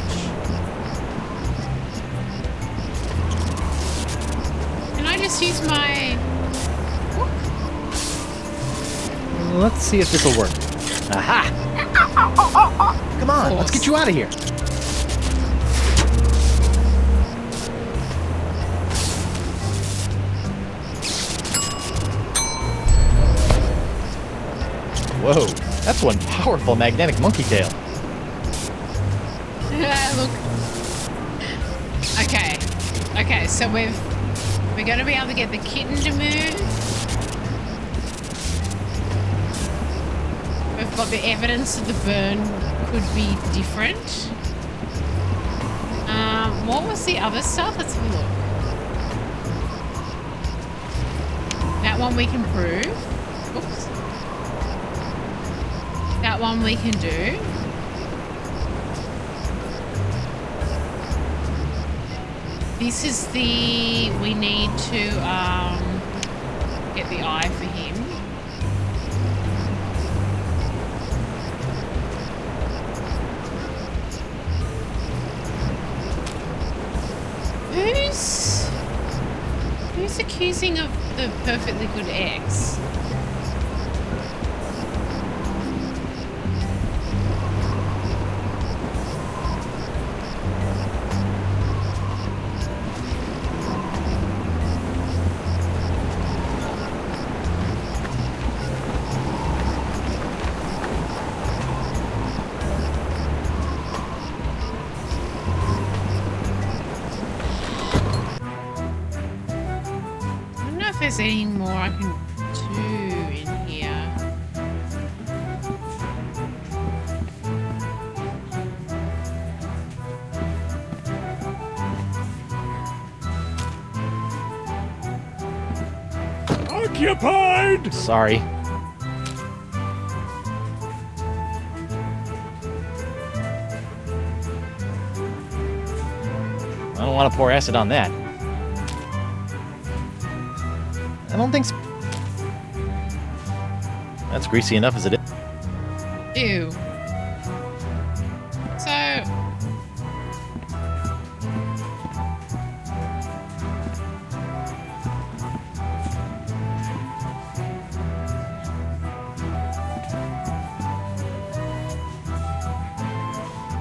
Can I just use my... Let's see if this will work. Aha! Come on, let's get you out of here. Whoa, that's one powerful magnetic monkey tail. Look. Okay, so we're gonna be able to get the kitten to move. We've got the evidence that the burn could be different. What was the other stuff? Let's have a look. That one we can prove. Oops. That one we can do. This is the... We need to... get the eye for him. Who's accusing of the perfectly good ex? There's any more I can do in here. Occupied! Sorry. I don't want to pour acid on that. I don't think so. That's greasy enough as it is. Ew. So...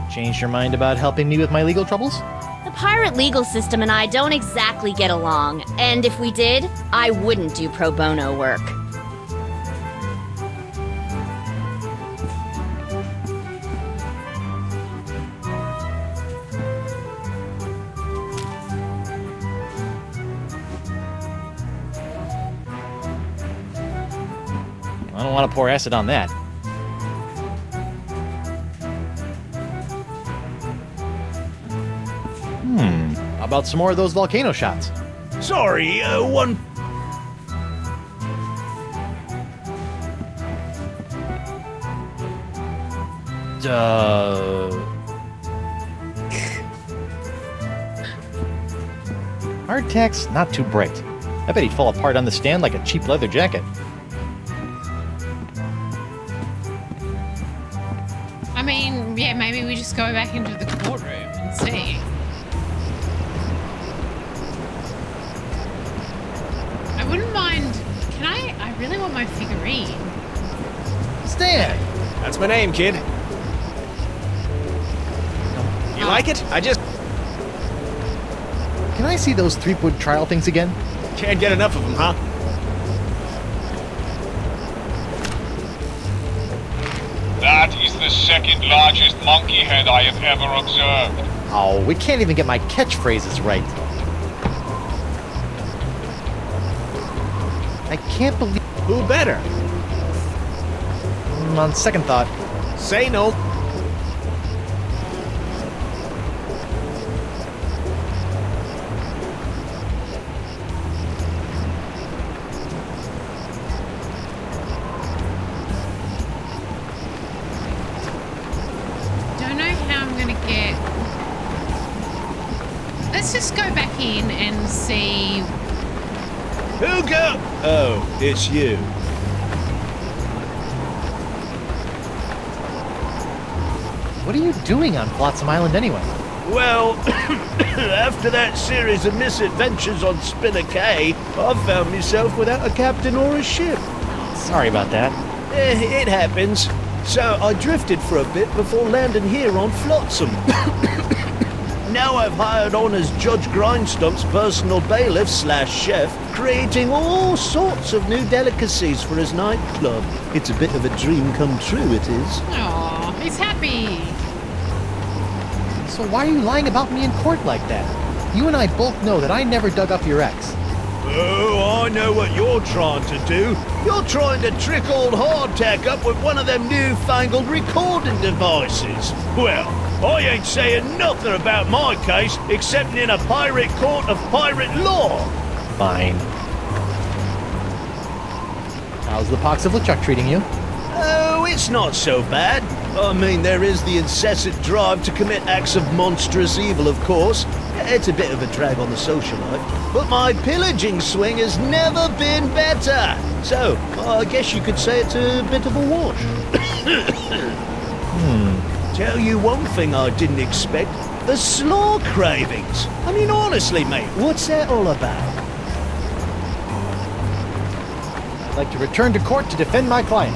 Changed your mind about helping me with my legal troubles? The pirate legal system and I don't exactly get along, and if we did, I wouldn't do pro bono work. I don't want to pour acid on that. How about some more of those volcano shots? Sorry, one... Hardtack's not too bright. I bet he'd fall apart on the stand like a cheap leather jacket. I mean, yeah, maybe we just go back into the courtroom and see. I wouldn't mind... Can I really want my figurine. Stan! That's my name, kid. You like it? I just Can I see those Threepwood trial things again? can't get enough of them, huh? That is the second largest monkey head I have ever observed. Oh, we can't even get my catchphrases right. I can't believe... Who better? On second thought, Say no. Don't know how I'm gonna get... Let's just go back in and see... Who go? Oh, it's you. what are you doing on Flotsam Island anyway? Well, after that series of misadventures on Spinner Cay, I found myself without a captain or a ship. Sorry about that. It happens. So I drifted for a bit before landing here on Flotsam. Now I've hired on as Judge Grindstump's personal bailiff / chef, creating all sorts of new delicacies for his nightclub. It's a bit of a dream come true, it is. Aw, he's happy. So why are you lying about me in court like that? You and I both know that I never dug up your ex. Oh, I know what you're trying to do. You're trying to trick old Hardtack up with one of them newfangled recording devices. Well, I ain't saying nothing about my case, except in a pirate court of pirate law. Fine. How's the pox of LeChuck treating you? Oh, it's not so bad. I mean, there is the incessant drive to commit acts of monstrous evil, of course. It's a bit of a drag on the social life, but my pillaging swing has never been better. So, I guess you could say it's a bit of a wash. Tell you one thing I didn't expect. The slaw cravings. I mean, honestly, mate, what's that all about? I'd like to return to court to defend my client.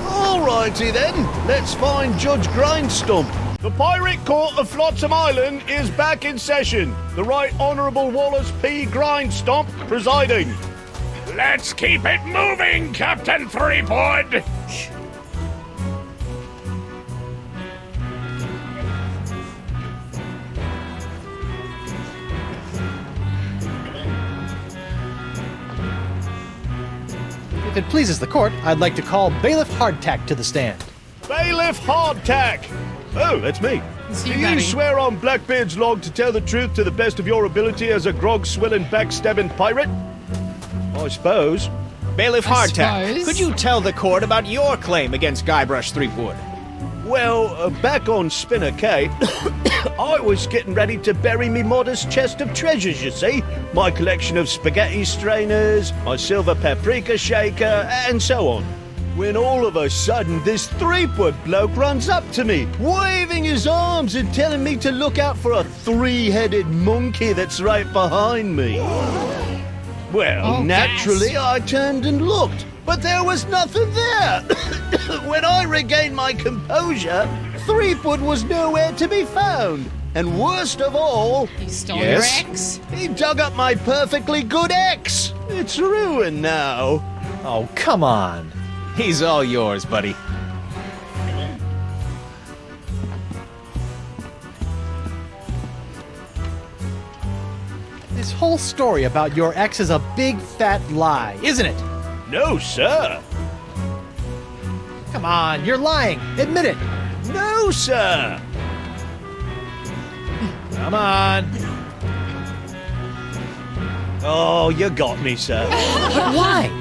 Alrighty then, let's find Judge Grindstump. The Pirate Court of Flotsam Island is back in session. The Right Honourable Wallace P. Grindstump presiding. Let's keep it moving, Captain Threepwood! If it pleases the court, I'd like to call Bailiff Hardtack to the stand. Bailiff Hardtack! Oh, that's me. It's Do you, you buddy. swear on Blackbeard's log to tell the truth to the best of your ability as a grog-swilling, backstabbing pirate? I suppose. Bailiff I Hardtack, suppose. could you tell the court about your claim against Guybrush Threepwood? Well, back on Spinner Cay, I was getting ready to bury me modest chest of treasures, you see. My collection of spaghetti strainers, my silver paprika shaker, and so on. When all of a sudden this Threepwood bloke runs up to me, waving his arms and telling me to look out for a three-headed monkey that's right behind me. Well, Oh, naturally, gasp. I turned and looked, but there was nothing there. When I regained my composure, Threepwood was nowhere to be found. And worst of all, You stole Yes? your ex? he dug up my perfectly good ex. It's ruined now. Oh, come on. He's all yours, buddy. This whole story about your ex is a big fat lie, isn't it? No, sir. Come on, you're lying. Admit it. No, sir. Come on. Oh, you got me, sir. But why?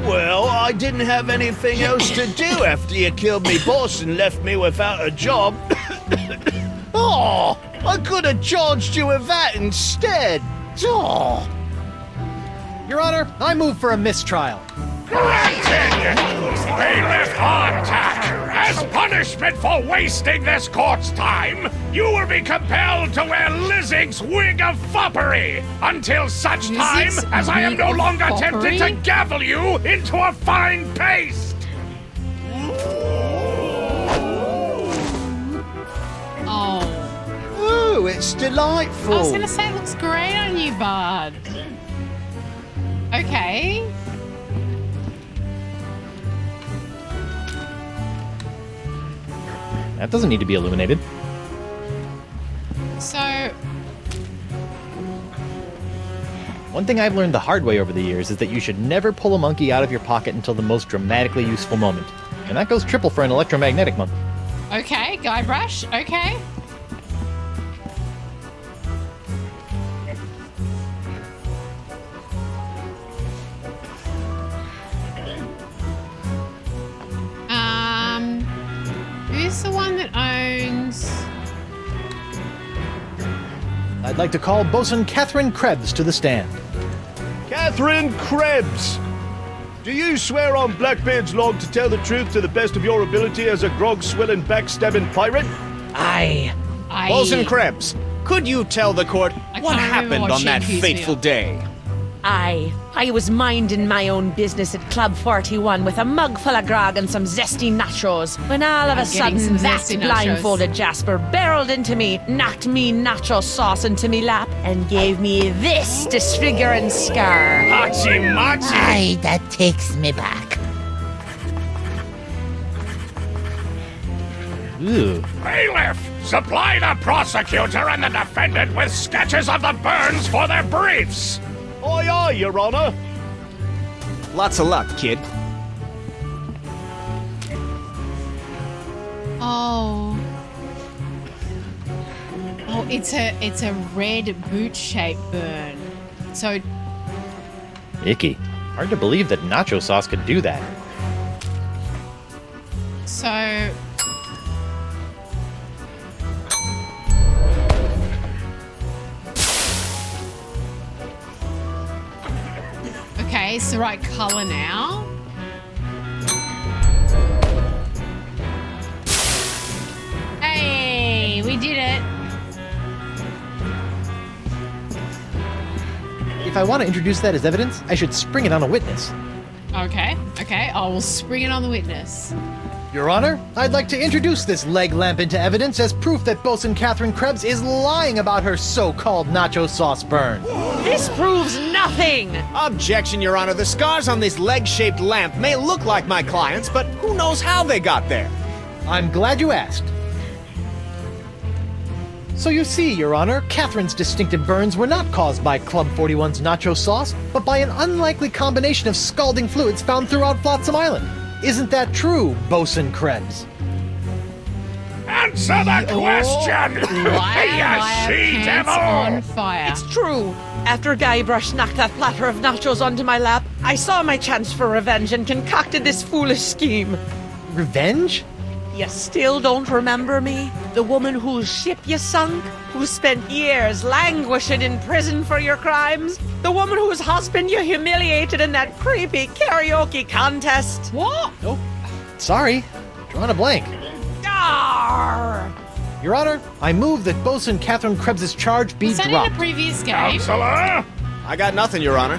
Well, I didn't have anything else to do after you killed me boss and left me without a job. Oh, I could have charged you with that instead. Oh. Your Honor, I move for a mistrial. Granted! Bailiff Hardtack, as punishment for wasting this court's time, you will be compelled to wear Lizzig's wig of foppery until such time Lizzig's as I am wig no of longer tempted to foppery? gavel you into a fine paste! Oh. Ooh, it's delightful. I was going to say it looks great on you, bud. Okay. That doesn't need to be illuminated. So, One thing I've learned the hard way over the years is that you should never pull a monkey out of your pocket until the most dramatically useful moment. And that goes triple for an electromagnetic monkey. okay, Guybrush. Okay. Who's the one that owns? I'd like to call Bosun Catherine Krebs to the stand. Catherine Krebs! Do you swear on Blackbeard's log to tell the truth to the best of your ability as a grog-swilling, backstabbing pirate? Aye. Bosun Krebs, could you tell the court I what can't remember happened what on she that accused me fateful of. day? I was minding my own business at Club 41 with a mug full of grog and some zesty nachos when all of a I'm getting sudden some that zesty nachos. blindfolded Jasper barreled into me, knocked me nacho sauce into me lap, and gave me this disfiguring scar. Hachi-machi! Aye, that takes me back. Ooh. Bailiff, supply the prosecutor and the defendant with sketches of the burns for their briefs! Aye, aye, Your Honor. Lots of luck, kid. Oh. Oh, it's a red boot-shaped burn. So Icky. Hard to believe that nacho sauce could do that. so Okay, it's the right color now. Hey, we did it. If I want to introduce that as evidence, I should spring it on a witness. Okay, I will spring it on the witness. Your Honor, I'd like to introduce this leg lamp into evidence as proof that Bosun Catherine Krebs is lying about her so-called nacho sauce burn. This proves nothing! Objection, Your Honor. The scars on this leg-shaped lamp may look like my client's, but who knows how they got there? I'm glad you asked. So you see, Your Honor, Catherine's distinctive burns were not caused by Club 41's nacho sauce, but by an unlikely combination of scalding fluids found throughout Flotsam Island. Isn't that true, Bosun Krebs? Answer the question! Why You am I she-devil! on fire? It's true. After Guybrush knocked that platter of nachos onto my lap, I saw my chance for revenge and concocted this foolish scheme. Revenge? You still don't remember me? The woman whose ship you sunk? Who spent years languishing in prison for your crimes? The woman whose husband you humiliated in that creepy karaoke contest? What? Oh, sorry. Drawing a blank. Arr! Your Honor, I move that Bosun Catherine Krebs' charge be Was that in dropped. a previous game? Counselor? I got nothing, Your Honor.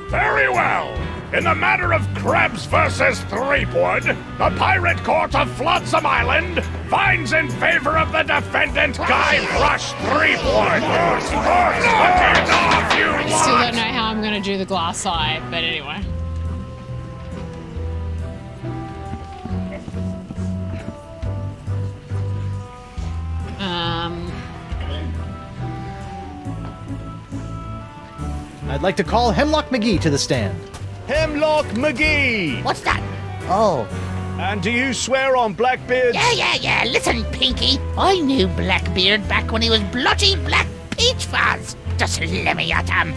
Very well. In the matter of Krebs versus Threepwood, the Pirate Court of Flotsam Island finds in favor of the defendant Guybrush Threepwood. Get off, you Still lot! don't know how I'm gonna do the glass eye, but anyway. I'd like to call Hemlock McGee to the stand. Hemlock McGee! What's that? Oh. And do you swear on Blackbeard's... Yeah. Listen, Pinky. I knew Blackbeard back when he was blotchy black peach fuzz. Just let me at him.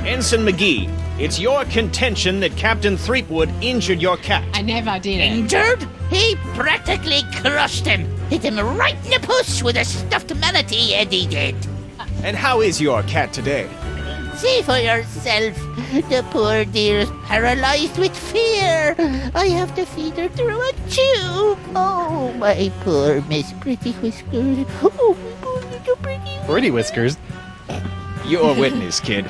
Ensign McGee, it's your contention that Captain Threepwood injured your cat. I never did it. Injured? He practically crushed him. Hit him right in the puss with a stuffed manatee, Eddie did. And how is your cat today? See for yourself. The poor dear is paralyzed with fear. I have to feed her through a tube. Oh, my poor Miss Pretty Whiskers. Oh, my poor little Pretty Pretty Whiskers. Your witness, kid.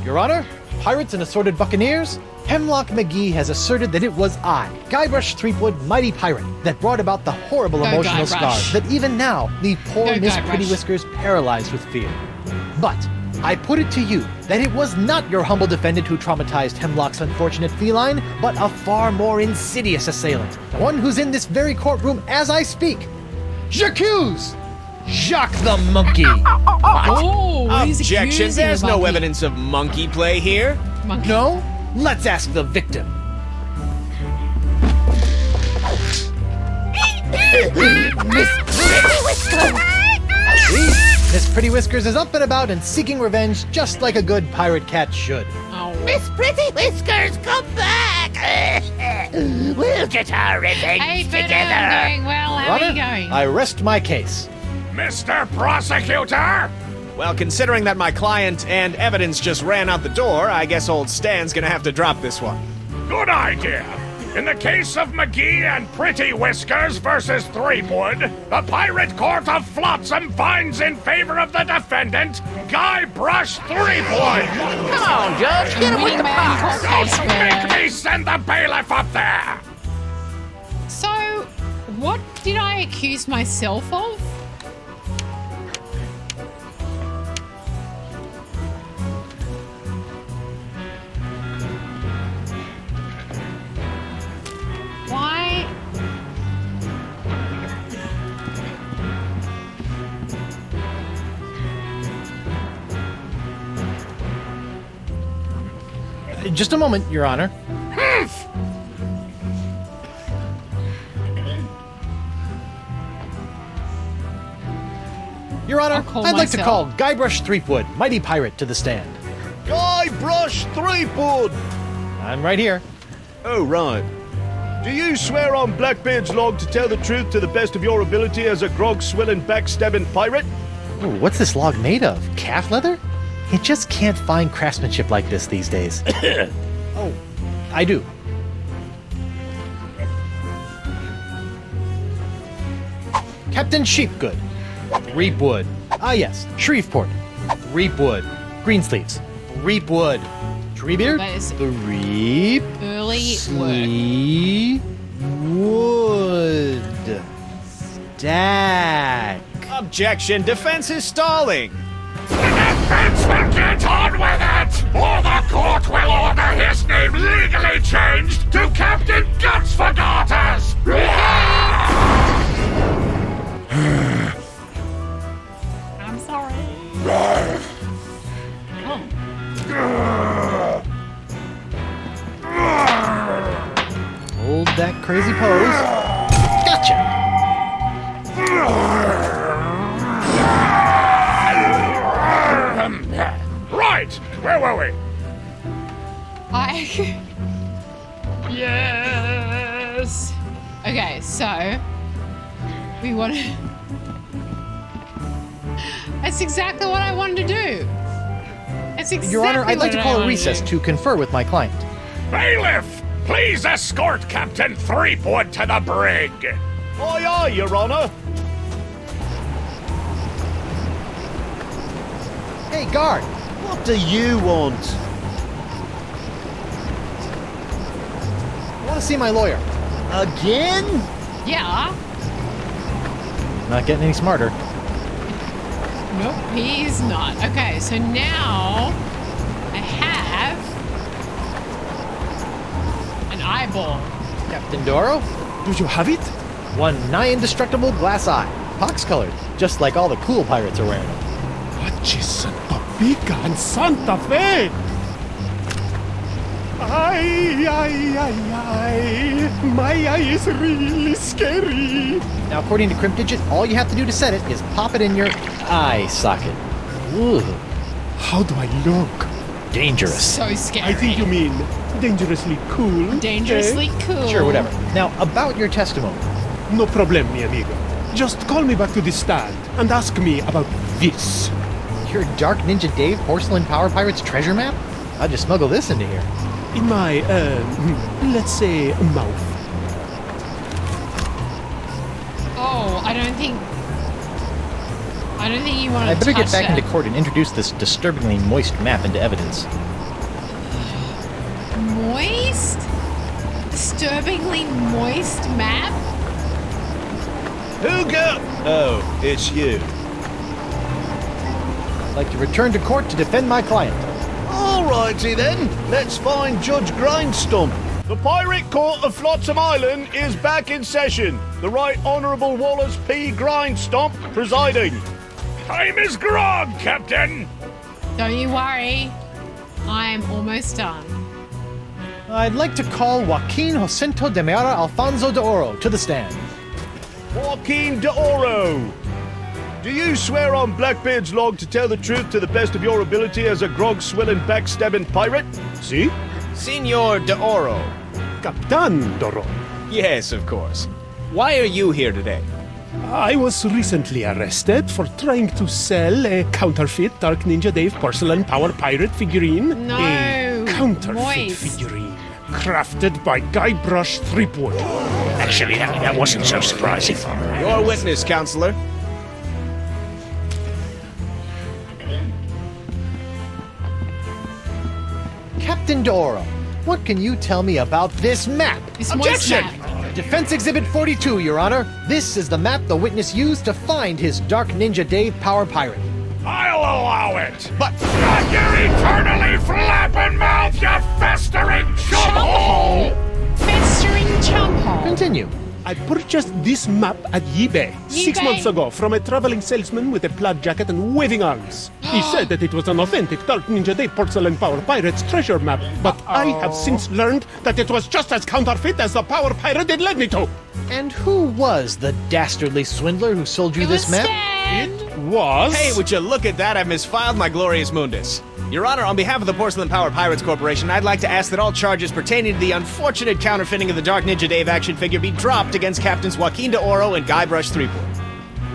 Your Honor, pirates and assorted buccaneers, Hemlock McGee has asserted that it was I, Guybrush Threepwood, mighty pirate, that brought about the horrible Go emotional Guybrush. scars that even now leave poor Go Miss Guybrush. Pretty Whiskers paralyzed with fear. But I put it to you that it was not your humble defendant who traumatized Hemlock's unfortunate feline, but a far more insidious assailant, one who's in this very courtroom as I speak. J'accuse Jacques the Monkey. Oh, he's Objection, accusing there's the no monkey. evidence of monkey play here. Monkey. No? Let's ask the victim. See? Miss Pretty Whiskers is up and about and seeking revenge just like a good pirate cat should. Oh, Miss Pretty Whiskers, come back! We'll get our revenge hey, but together. I'm doing well. How are Honor, you going? I rest my case. Mr. Prosecutor? Well, considering that my client and evidence just ran out the door, I guess old Stan's gonna have to drop this one. Good idea. In the case of McGee and Pretty Whiskers versus Threepwood, the Pirate Court of Flotsam finds in favor of the defendant, Guybrush Threepwood. Come on, Judge, get him with Winning the man pox. court case, Make but, me send the bailiff up there. So, what did I accuse myself of? Why? Just a moment, Your Honor. Your Honor, I'll call I'd like to call myself. Guybrush Threepwood, mighty pirate, to the stand. Guybrush Threepwood! I'm right here. Oh, right. Do you swear on Blackbeard's log to tell the truth to the best of your ability as a grog-swilling, backstabbing pirate? Ooh, what's this log made of? Calf leather? You just can't find craftsmanship like this these days. Oh, I do. Captain Sheepgood. Threepwood. Ah yes, Shreveport. Threepwood. Greensleeves. Threepwood. Treebeard. That is Threep. early work. Wood. Stack. Objection! Defense is stalling! Defense will get on with it, or the court will order his name legally changed to Captain Guts for Garters! I'm sorry. Oh. Hold that crazy pose. Gotcha. Right, where were we? Yes. Okay, so we want to. That's exactly what I wanted to do. That's exactly. Your Honor, I'd like to what call I a wanted recess do. to confer with my client. Bailiff, please escort Captain Threepwood to the brig. Aye, aye, Your Honor. Hey, guard. What do you want? I want to see my lawyer. Again? Yeah. Not getting any smarter. Nope, he's not. Okay, so now I have an eyeball. Captain Doro? Do you have it? One nigh indestructible glass eye. Pox-colored, just like all the cool pirates are wearing them. Santa Pica and Santa Fe! Ay, ay, ay, ay. My eye is really scary. Now, according to Cryptdigit, all you have to do to set it is pop it in your eye socket. Ooh, How do I look? dangerous. So scary. I think you mean dangerously cool. dangerously cool. Sure, whatever. Now, about your testimony. No problem, mi amigo. Just call me back to the stand and ask me about this. Your Dark Ninja Dave Porcelain Power Pirates treasure map? I'll just smuggle this into here. In my, let's say, mouth. Oh, I don't think you want to I better touch get back that. into court and introduce this disturbingly moist map into evidence. Moist? Disturbingly moist map? Who go? Oh, it's you. I'd like to return to court to defend my client. Alrighty then, let's find Judge Grindstump. The Pirate Court of Flotsam Island is back in session. The Right Honourable Wallace P. Grindstump presiding. Time is grog, Captain. Don't you worry. I'm almost done. I'd like to call Joaquin Jacinto de Meara Alfonso de Oro to the stand. Joaquin de Oro. Do you swear on Blackbeard's log to tell the truth to the best of your ability as a grog-swilling, backstabbing pirate? See? Senor de Oro. Captain Doro. Yes, of course. Why are you here today? I was recently arrested for trying to sell a counterfeit Dark Ninja Dave porcelain power pirate figurine. No, A counterfeit moist. figurine crafted by Guybrush Threepwood. Actually, that wasn't so surprising. Your witness, counselor. Captain Doro, what can you tell me about this map? This moist Objection! map. Defense Exhibit 42, Your Honor. This is the map the witness used to find his Dark Ninja Dave Power Pirate. I'll allow it. But shut your eternally flapping mouth, you festering chumhole! Festering chum hole. Continue. I purchased this map at eBay 6 eBay? months ago from a traveling salesman with a plaid jacket and waving arms. He said that it was an authentic Dark Ninja Dave Porcelain Power Pirate's treasure map, but I have since learned that it was just as counterfeit as the Power Pirate it led me to. And who was the dastardly swindler who sold you It this was map? Stan. It was... Hey, would you look at that? I've misfiled my glorious mundus. Your Honor, on behalf of the Porcelain Power Pirates Corporation, I'd like to ask that all charges pertaining to the unfortunate counterfeiting of the Dark Ninja Dave action figure be dropped against Captains Joaquin de Oro and Guybrush Threepwood.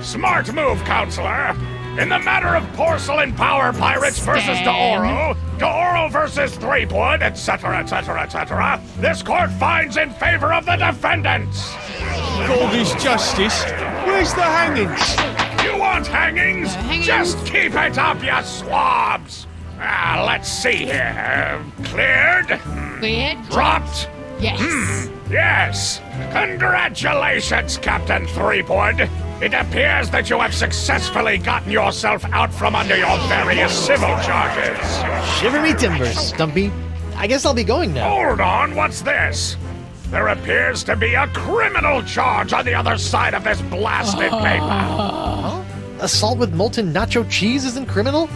Smart move, Counselor. In the matter of Porcelain Power Pirates versus de Oro versus Threepwood, etc., etc., etc., this court finds in favor of the defendants. God is justice. Where's the hangings? You want hangings? Just keep it up, you swabs! Let's see here. Cleared? Cleared? Dropped? Yes. Yes. Congratulations, Captain Threepwood. It appears that you have successfully gotten yourself out from under your various civil charges. Shiver me timbers, Stumpy. I guess I'll be going now. Hold on, what's this? There appears to be a criminal charge on the other side of this blasted paper. Huh? Assault with molten nacho cheese isn't criminal?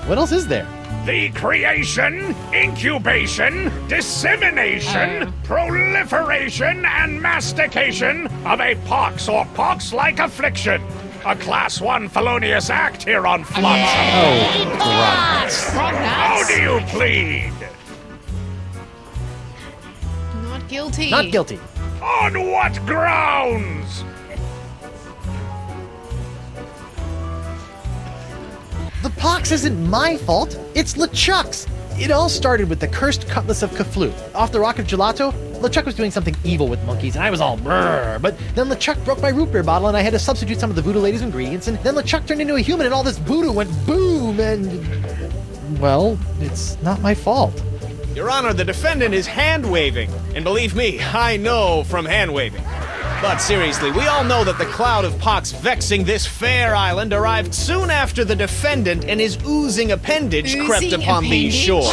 What else is there? The creation, incubation, dissemination, proliferation, and mastication of a pox or pox-like affliction. A Class 1 felonious act here on Flotsam. Oh, gross. How do you plead? Not guilty. Not guilty. On what grounds? The pox isn't my fault. It's LeChuck's. It all started with the cursed cutlass of Kaflu. Off the Rock of Gelato, LeChuck was doing something evil with monkeys, and I was all brrr. But then LeChuck broke my root beer bottle, and I had to substitute some of the voodoo lady's ingredients, and then LeChuck turned into a human, and all this voodoo went boom, and... well, it's not my fault. Your Honor, the defendant is hand-waving. And believe me, I know from hand-waving. But seriously, we all know that the cloud of pox vexing this fair island arrived soon after the defendant and his oozing appendage crept upon these shores.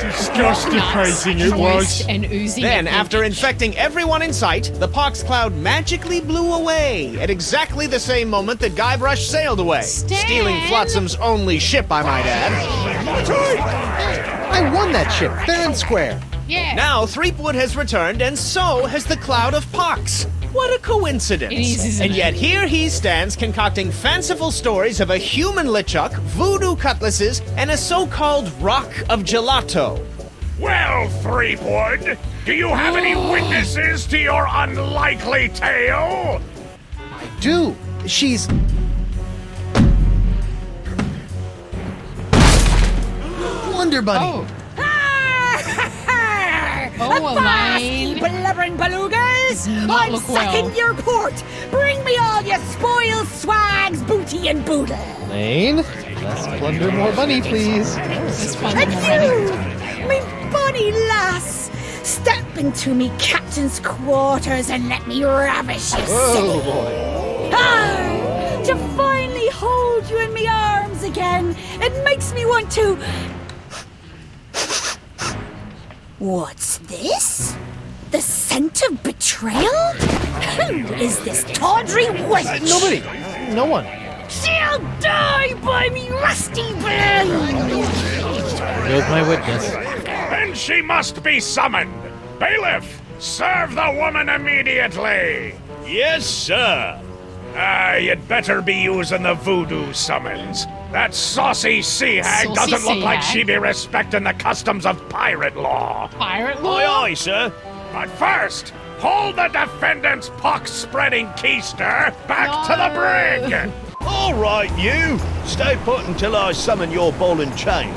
Disgusting it was. And oozing Then, appendage. after infecting everyone in sight, the pox cloud magically blew away at exactly the same moment that Guybrush sailed away, stealing Flotsam's only ship, I might add. I won that ship, fair and square. Yeah. Now, Threepwood has returned, and so has the cloud of pox. What a coincidence. It is, isn't and yet it? here he stands concocting fanciful stories of a human LeChuck, voodoo cutlasses, and a so-called Rock of Gelato. Well, Threepwood, do you have any witnesses to your unlikely tale? I do. She's... Wonder Bunny. Elaine. Blubbering belugas! not I'm look well. sacking your port! Bring me all your spoils, swags, booty, and boodle! Lane, less plunder, more bunny, please. This one's And already. you, me bonny lass, step into me captain's quarters and let me ravish you, silly. To finally hold you in me arms again, it makes me want to... What's this? The scent of betrayal? Who is this tawdry wench? Nobody. No one. She'll die by me rusty blade! There goes my witness. Then she must be summoned. Bailiff, serve the woman immediately. Yes, sir. You'd better be using the voodoo summons. That saucy sea hag Saucy doesn't look sea like hag? she be respecting the customs of pirate law. Pirate law? Aye, aye, sir. But first, hold the defendant's pox-spreading keister back to the brig. All right, you. Stay put until I summon your ball and chain.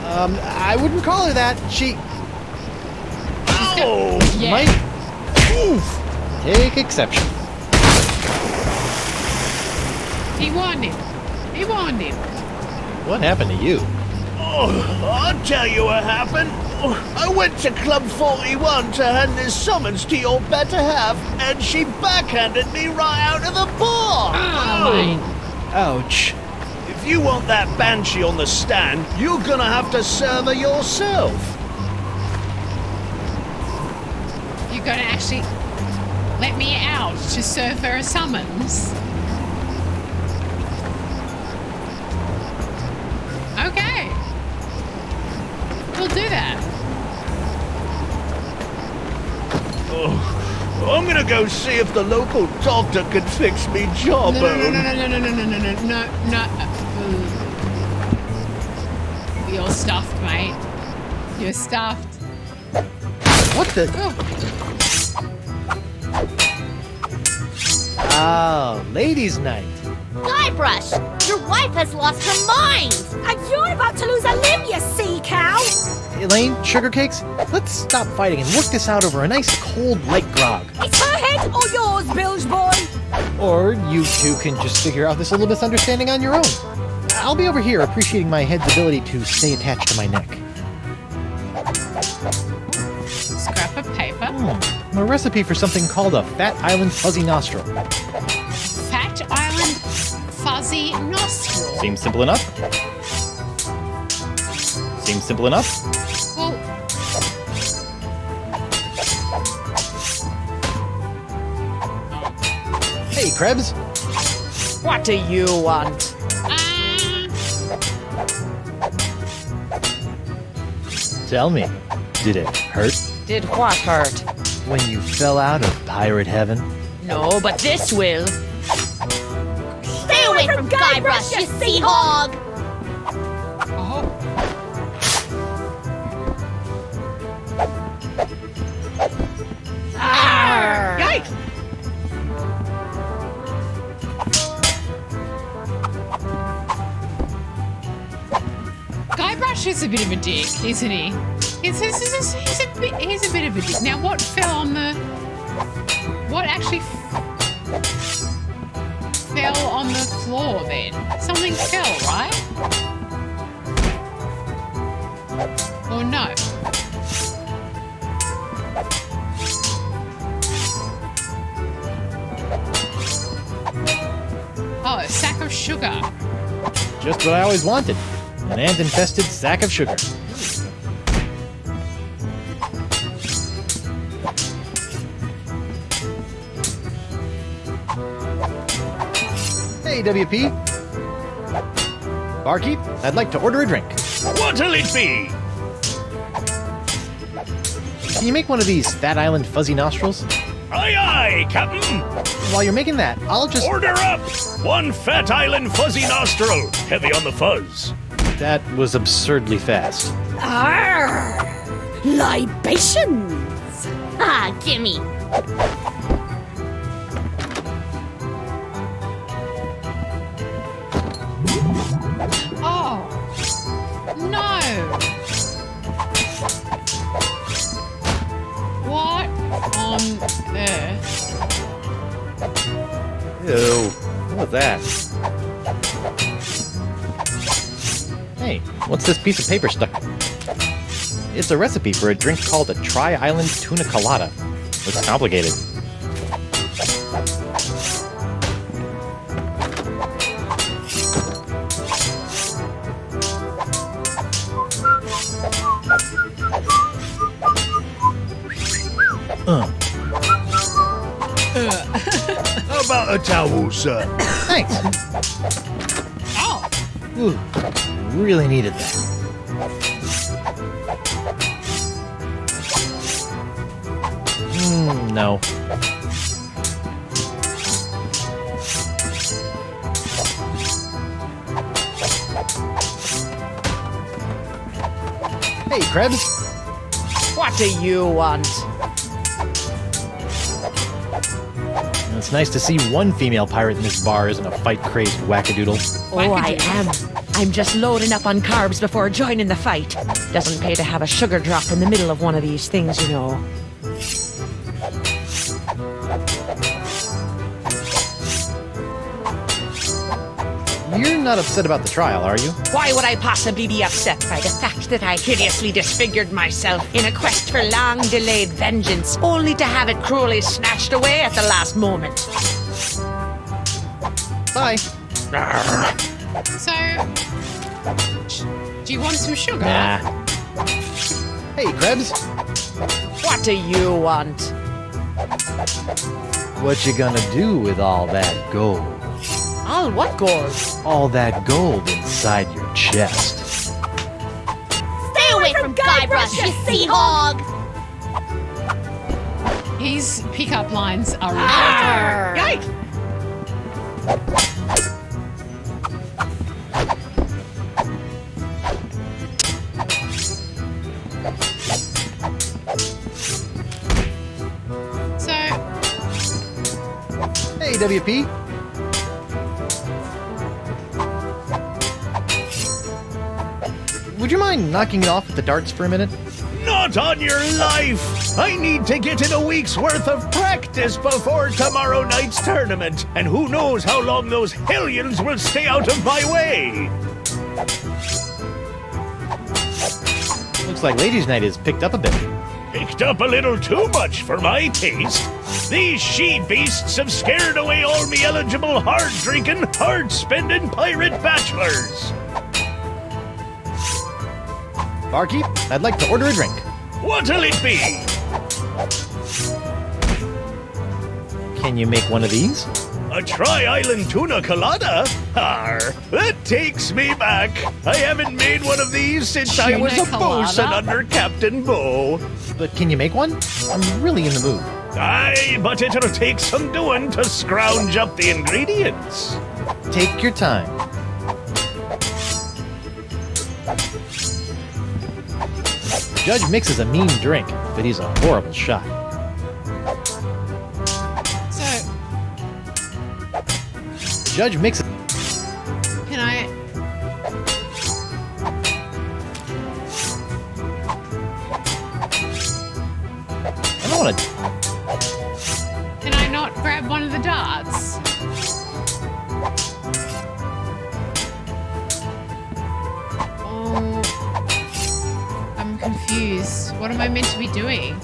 I wouldn't call her that. She Oh! Yeah. might... Oof. Take exception. He warned him. He warned him. What happened to you? Oh, I'll tell you what happened. Oh, I went to Club 41 to hand this summons to your better half, and she backhanded me right out of the bar. Elaine. Ouch. If you want that banshee on the stand, you're gonna have to serve her yourself. You're gonna actually let me out to serve her a summons? Okay. We'll do that. Oh, I'm gonna go see if the local doctor can fix me jawbone. No. You're stuffed, mate. You're stuffed. What the? Oh, ladies' night. Guybrush, your wife has lost her mind. And you're about to lose a limb, you sea cow! Elaine, sugar cakes, let's stop fighting and work this out over a nice cold light grog. It's her head or yours, bilge boy! Or you two can just figure out this little misunderstanding on your own. I'll be over here appreciating my head's ability to stay attached to my neck. Scrap of paper. A recipe for something called a Fat Island Fuzzy Nostril. Fat Island Fuzzy Nostril. Seems simple enough. Seems simple enough. Well, Hey, Krebs. What do you want? Tell me, did it hurt Did what hurt? when you fell out of pirate heaven? No, but this will. Stay away from Guybrush, you sea hog. yikes! Guybrush is a bit of a dick, isn't he? He's a bit of a dick. Now, what fell on the... What actually fell on the floor then? Something fell, right? Or no? Oh, a sack of sugar. Just what I always wanted. An ant-infested sack of sugar. Hey, WP. Barkeep, I'd like to order a drink. What'll it be? Can you make one of these Fat Island Fuzzy Nostrils? Aye, aye, Captain. While you're making that, I'll just... Order up. One Fat Island Fuzzy Nostril. Heavy on the fuzz. That was absurdly fast. Arr! Libations! Ah, gimme. Oh, no. What on earth? Ew. What was that? Hey, what's this piece of paper stuck? It's a recipe for a drink called a Tri-Island Tuna Colada. Looks complicated. How about a towel, sir? Thanks. Oh, Ooh, really needed that. No. Hey, Krebs. What do you want? It's nice to see one female pirate in this bar isn't a fight-crazed wackadoodle. Oh, I am. I'm just loading up on carbs before joining the fight. Doesn't pay to have a sugar drop in the middle of one of these things, you know. You're not upset about the trial, are you? Why would I possibly be upset by the fact that I hideously disfigured myself in a quest for long-delayed vengeance, only to have it cruelly snatched away at the last moment? Bye. so... Do you want some sugar? Nah. Hey, Krebs. What do you want? What you gonna do with all that gold? All what gold? All that gold inside your chest. Stay away from Guybrush, you sea hog. His pickup lines are ridiculous. Yikes! So, Hey, WP. Would you mind knocking it off with the darts for a minute? Not on your life! I need to get in a week's worth of practice before tomorrow night's tournament, and who knows how long those hellions will stay out of my way! Looks like Ladies' Night has picked up a bit. Picked up a little too much for my taste. These she-beasts have scared away all me eligible hard-drinking, hard-spending pirate bachelors. Barkeep, I'd like to order a drink. What'll it be? Can you make one of these? A Tri-Island Tuna Colada? Arr, that takes me back. I haven't made one of these since I was a Tuna bosun colada? under Captain Bo. But can you make one? I'm really in the mood. Aye, but it'll take some doing to scrounge up the ingredients. Take your time. Judge mixes a mean drink, but he's a horrible shot. so Judge mixes. can I? I don't want to. Can I not grab one of the darts? Oh, I'm confused. What am I meant to be doing?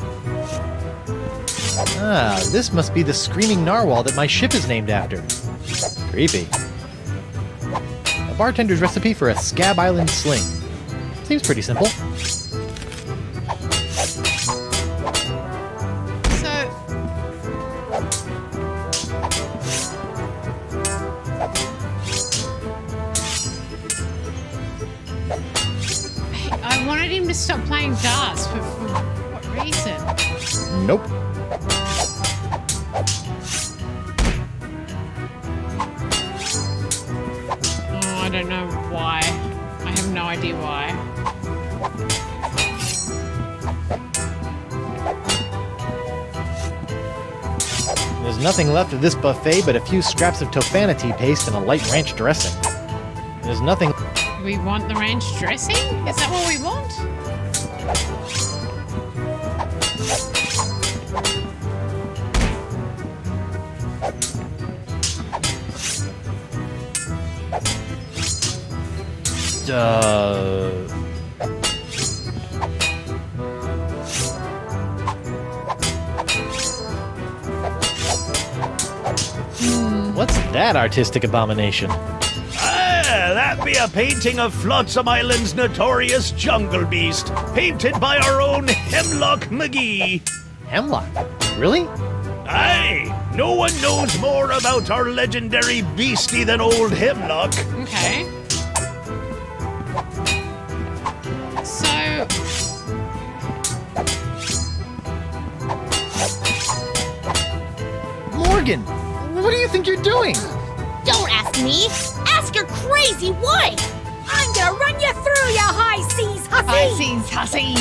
Ah, this must be the screaming narwhal that my ship is named after. Creepy. A bartender's recipe for a Scab Island sling. Seems pretty simple. So, I wanted him to stop playing darts for what reason? Nope. Oh, I don't know why. I have no idea why. There's nothing left of this buffet but a few scraps of tofanity paste and a light ranch dressing. There's nothing. Do we want the ranch dressing? Is that what we want? What's that artistic abomination? Ah, that be a painting of Flotsam Island's notorious jungle beast, painted by our own Hemlock McGee. Hemlock? Really? Aye, no one knows more about our legendary beastie than old Hemlock. Okay. So, Morgan, what do you think you're doing? Don't ask me. Ask your crazy wife. I'm gonna run you through, you high seas hussy!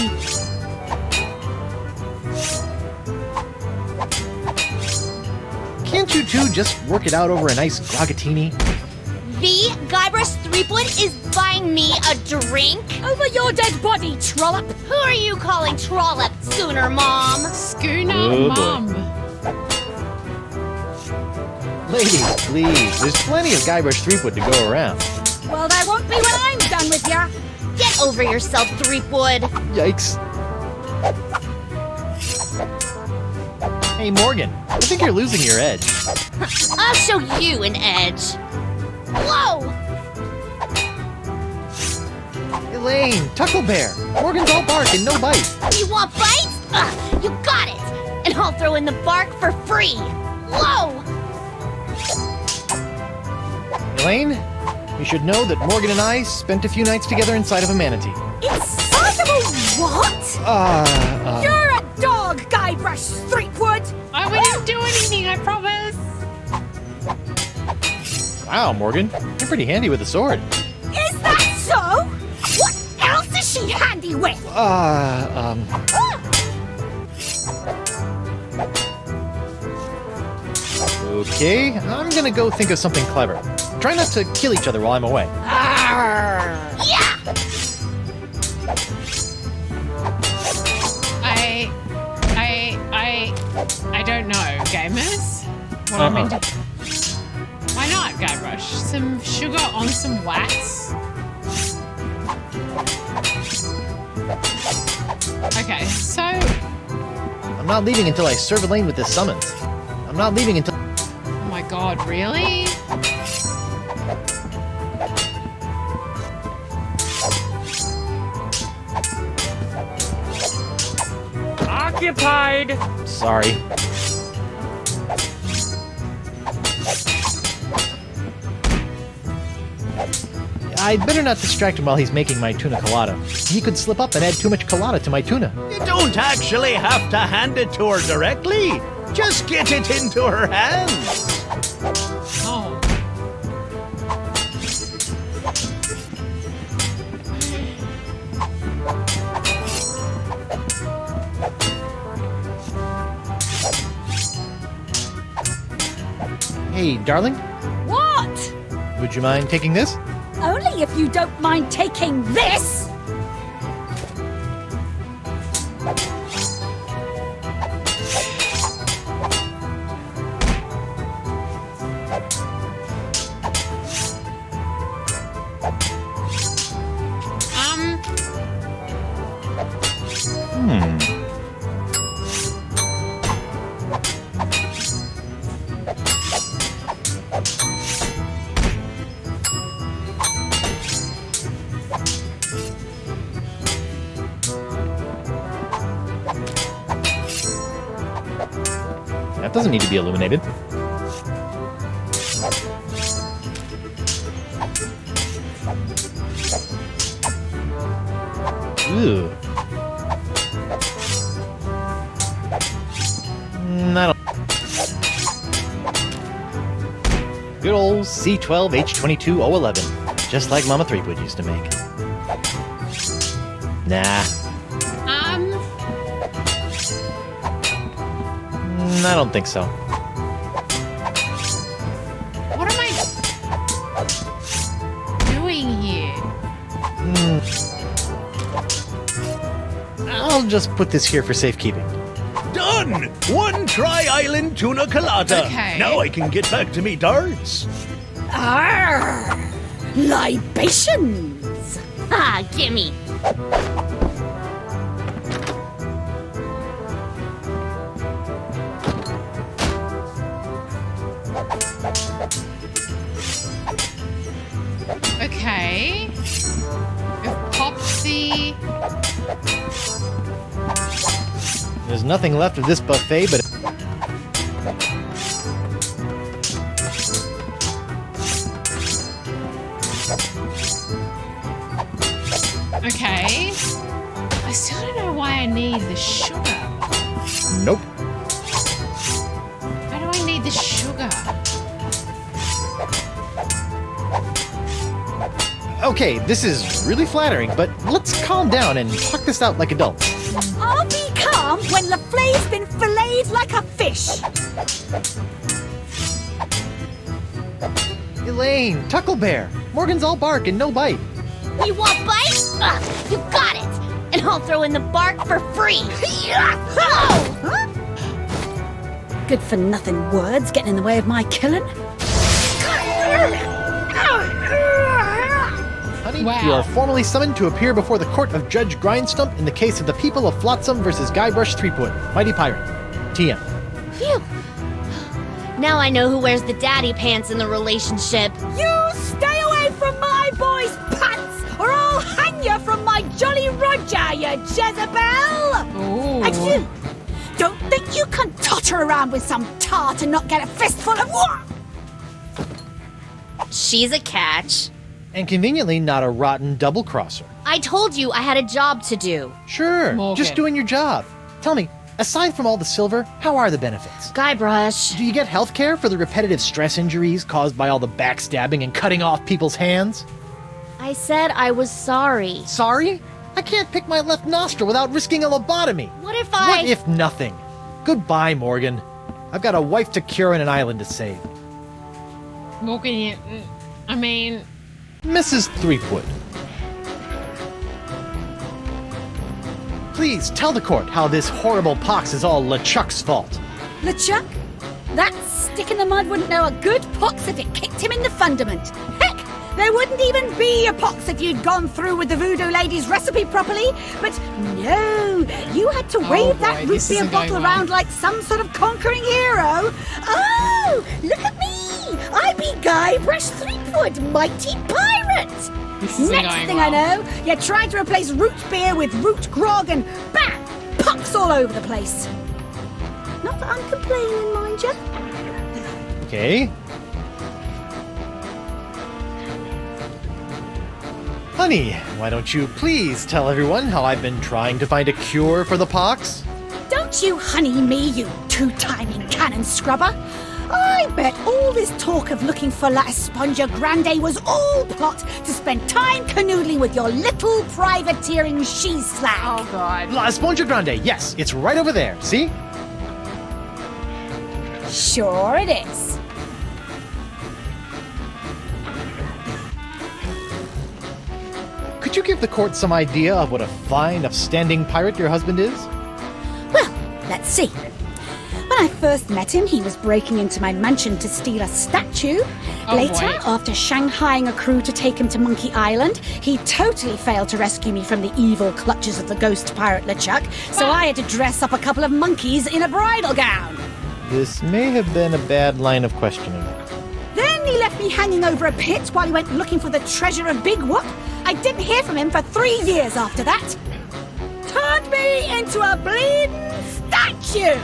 Can't you two just work it out over a nice glagatini? The Guybrush Threepwood is buying me a drink? Over your dead body, trollop! Who are you calling trollop, Schooner Mom? Schooner Oh, boy. Mum. Ladies, please. There's plenty of Guybrush Threepwood to go around. Well, there won't be when I'm done with ya! Get over yourself, Threepwood. Yikes. Hey, Morgan, I think you're losing your edge. I'll show you an edge. Whoa! Elaine, Tucklebear. Morgan's all bark and no bite. You want bites? Ugh, you got it! And I'll throw in the bark for free. Whoa! Elaine, you should know that Morgan and I spent a few nights together inside of a manatee. Inside of a what? You're a dog, Guybrush Threepwood! I wouldn't do anything, I promise. Wow, Morgan, you're pretty handy with a sword. Is that so? What else is she handy with? Okay, I'm gonna go think of something clever. Try not to kill each other while I'm away. Yeah! I don't know, gamers. What I mean to... Why not, Guybrush? Some sugar on some wax? Okay, so... I'm not leaving until I serve Elaine with this summons. I'm not leaving until... Oh my god, really? Occupied! Sorry. I'd better not distract him while he's making my tuna colada. He could slip up and add too much colada to my tuna. You don't actually have to hand it to her directly. Just get it into her hands. Oh. Hey, darling, What? would you mind taking this? Only if you don't mind taking this. That doesn't need to be illuminated. Ooh. I don't... Good old C12H22O11, just like Mama Threepwood used to make. Nah, I don't think so. What am I doing here? I'll just put this here for safekeeping. Done! One Tri-Island Tuna Colada. Okay. Now I can get back to me darts. Arr! Libations! Ah, gimme. Okay. We've popped the... There's nothing left of this buffet but... Okay. I still don't know why I need the sugar. Nope. Why do I need the sugar? Okay, this is really flattering, but let's calm down and talk this out like adults. I'll be calm when LaFleur's been filleted like a fish. Elaine, Tucklebear, Morgan's all bark and no bite. You want bite? Ugh, you got it. And I'll throw in the bark for free. Good for nothing words getting in the way of my killing. Honey, Wow. you are formally summoned to appear before the court of Judge Grindstump in the case of the people of Flotsam versus Guybrush Threepwood, Mighty Pirate. TM. Phew. Now I know who wears the daddy pants in the relationship. You stay away from my boy's pants, or I'll hang you from my Jolly Roger, you Jezebel! Ooh. And you, don't think you can totter around with some tart and not get a fistful of what? She's a catch. And conveniently not a rotten double-crosser. I told you I had a job to do. Sure, Morgan. just doing your job. Tell me, Aside from all the silver, how are the benefits? Guybrush. Do you get health care for the repetitive stress injuries caused by all the backstabbing and cutting off people's hands? I said I was sorry. Sorry? I can't pick my left nostril without risking a lobotomy. What if What if nothing? Goodbye, Morgan. I've got a wife to cure and an island to save. Morgan, I mean... Mrs. Threepwood. Please tell the court how this horrible pox is all LeChuck's fault. LeChuck? That stick in the mud wouldn't know a good pox if it kicked him in the fundament. Heck, there wouldn't even be a pox if you'd gone through with the voodoo lady's recipe properly. But no, you had to wave that root this beer isn't bottle going around like some sort of conquering hero. Oh, look at me! I be Guybrush Threepwood, mighty pirate! This isn't Next going thing well. I know, you're trying to replace root beer with root grog and bam! Pox all over the place. Not that I'm complaining, mind you. Okay. Honey, why don't you please tell everyone how I've been trying to find a cure for the pox? Don't you honey me, you two-timing cannon scrubber. I bet all this talk of looking for La Esponja Grande was all plot to spend time canoodling with your little privateering she-slag. Oh, God. La Esponja Grande, yes, it's right over there, see? Sure it is. Could you give the court some idea of what a fine, upstanding pirate your husband is? Well, let's see. When I first met him, he was breaking into my mansion to steal a statue. Oh, Later, boy. after shanghaiing a crew to take him to Monkey Island, he totally failed to rescue me from the evil clutches of the ghost pirate LeChuck, so I had to dress up a couple of monkeys in a bridal gown. This may have been a bad line of questioning. Then he left me hanging over a pit while he went looking for the treasure of Big Whoop. I didn't hear from him for 3 years after that. Turned me into a bleeding statue.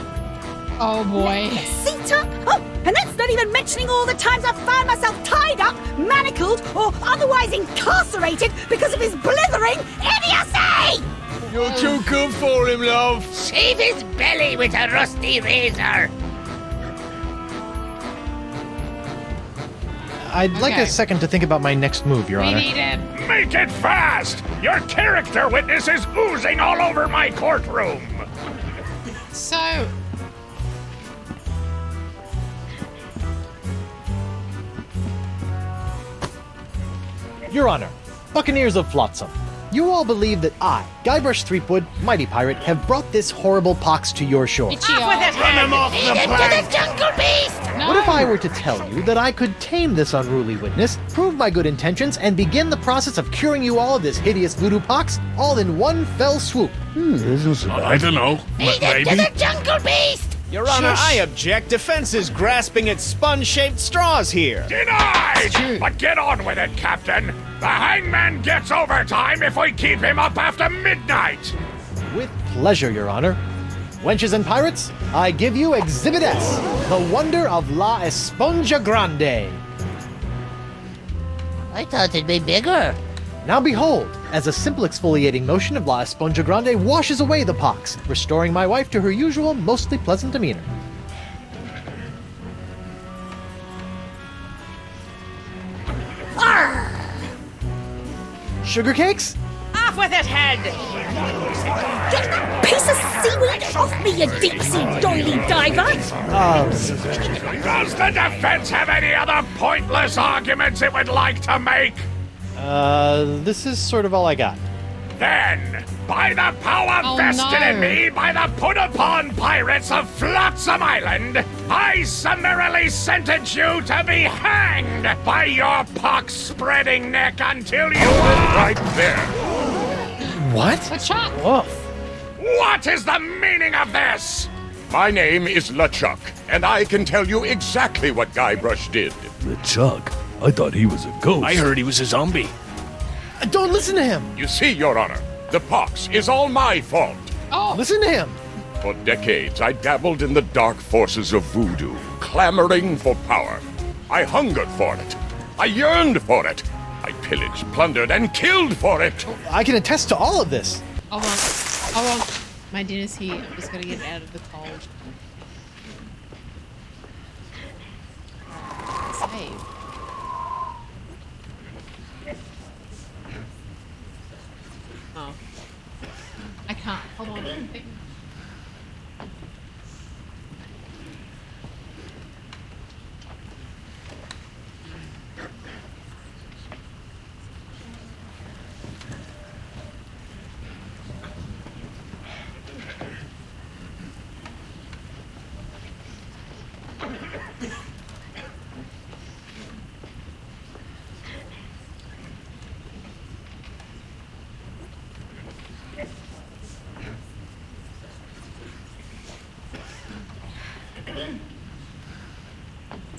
Oh, boy. Sita? Oh, and that's not even mentioning all the times I've found myself tied up, manacled, or otherwise incarcerated because of his blithering idiocy! You're too good for him, love. Shave his belly with a rusty razor. I'd like Okay. a second to think about my next move, Your We Honor. need him. Make it fast! Your character witness is oozing all over my courtroom! So... Your Honor, Buccaneers of Flotsam, you all believe that I, Guybrush Threepwood, mighty pirate, have brought this horrible pox to your shore. Itchy eye. Run him off the plank. No. What if I were to tell you that I could tame this unruly witness, prove my good intentions, and begin the process of curing you all of this hideous voodoo pox, all in one fell swoop? I don't know. Maybe? Jungle beast! Your Honor, I object. Defense is grasping at sponge-shaped straws here. Denied! But get on with it, Captain! The hangman gets overtime if we keep him up after midnight! With pleasure, Your Honor. Wenches and pirates, I give you Exhibit S, the wonder of La Esponja Grande. I thought it'd be bigger. Now behold, as a simple exfoliating motion of La Esponja Grande washes away the pox, restoring my wife to her usual, mostly pleasant demeanor. Sugar cakes? Off with his head! Get that piece of seaweed off me, you deep-sea doily diver! Does the defense have any other pointless arguments it would like to make? This is sort of all I got. Then, by the power Oh, vested in no. me by the put-upon pirates of Flotsam Island, I summarily sentence you to be hanged by your pox-spreading neck until you are... Right there. What? LeChuck. Woof. What is the meaning of this? My name is LeChuck, and I can tell you exactly what Guybrush did. LeChuck? I thought he was a ghost. I heard he was a zombie. Don't listen to him! You see, Your Honor, the pox is all my fault. Oh, Listen to him! For decades, I dabbled in the dark forces of voodoo, clamoring for power. I hungered for it. I yearned for it. I pillaged, plundered, and killed for it. I can attest to all of this. hold on. My dinner's here. I'm just gonna get it out of the cold. Save. Oh. I can't. Hold on.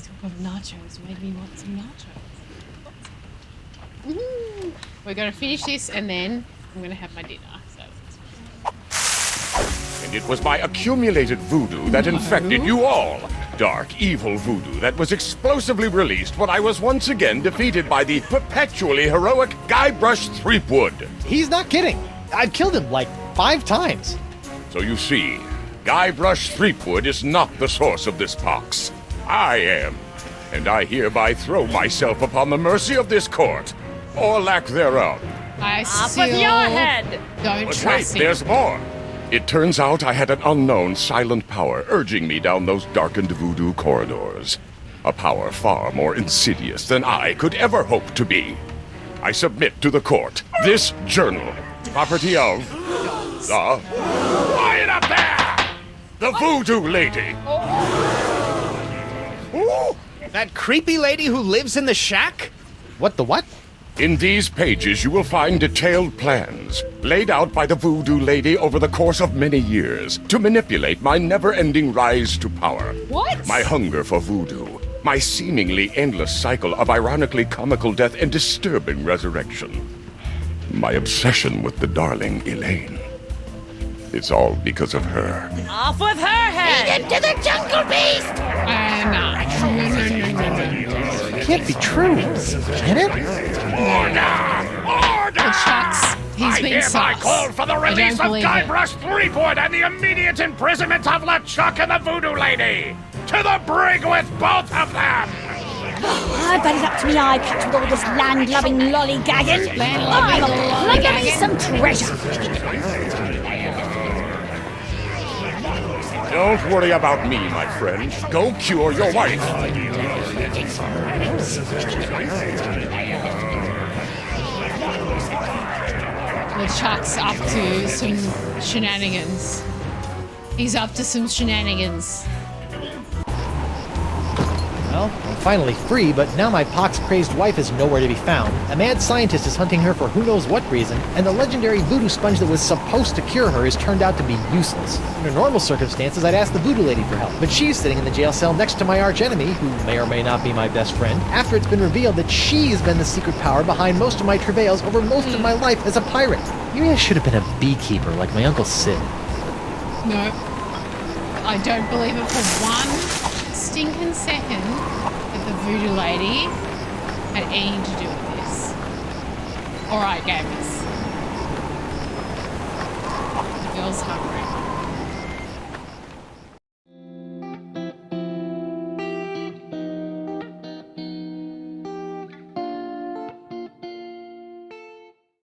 Talk of nachos made me want some nachos. Woohoo! We're gonna finish this and then I'm gonna have my dinner. And it was my accumulated voodoo that infected you all. Dark, evil voodoo that was explosively released when I was once again defeated by the perpetually heroic Guybrush Threepwood. He's not kidding. I've killed him like 5 times. So you see, Guybrush Threepwood is not the source of this pox. I am. And I hereby throw myself upon the mercy of this court, or lack thereof. I Off still with your head! don't But wait, trust him. there's more. It turns out I had an unknown silent power urging me down those darkened voodoo corridors. A power far more insidious than I could ever hope to be. I submit to the court this journal, property of the... Quiet up there! The voodoo lady! Ooh, that creepy lady who lives in the shack? What the what? In these pages, you will find detailed plans laid out by the voodoo lady over the course of many years to manipulate my never-ending rise to power. What? My hunger for voodoo, my seemingly endless cycle of ironically comical death and disturbing resurrection. My obsession with the darling Elaine. It's all because of her. Off with her head! To the jungle beast! No. It can't be true. Can it? Order! Chucks, he's I been hereby sus. call for the I don't release of believe it. Guybrush Threepwood and the immediate imprisonment of LeChuck and the voodoo lady. To the brig with both of them! I bet it's up to me eye patch with all this land-loving lollygagging. Land-loving Give me some treasure. Don't worry about me, my friend. Go cure your wife. LeChuck's up to some shenanigans. He's up to some shenanigans. Well, I'm finally free, but now my pox-crazed wife is nowhere to be found. A mad scientist is hunting her for who knows what reason, and the legendary voodoo sponge that was supposed to cure her has turned out to be useless. Under normal circumstances, I'd ask the voodoo lady for help, but she's sitting in the jail cell next to my archenemy, who may or may not be my best friend, after it's been revealed that she's been the secret power behind most of my travails over most of my life as a pirate. Maybe I should have been a beekeeper like my Uncle Sid. No. I don't believe it for one stinking second that the voodoo lady had anything to do with this. Alright, gamers. The girls have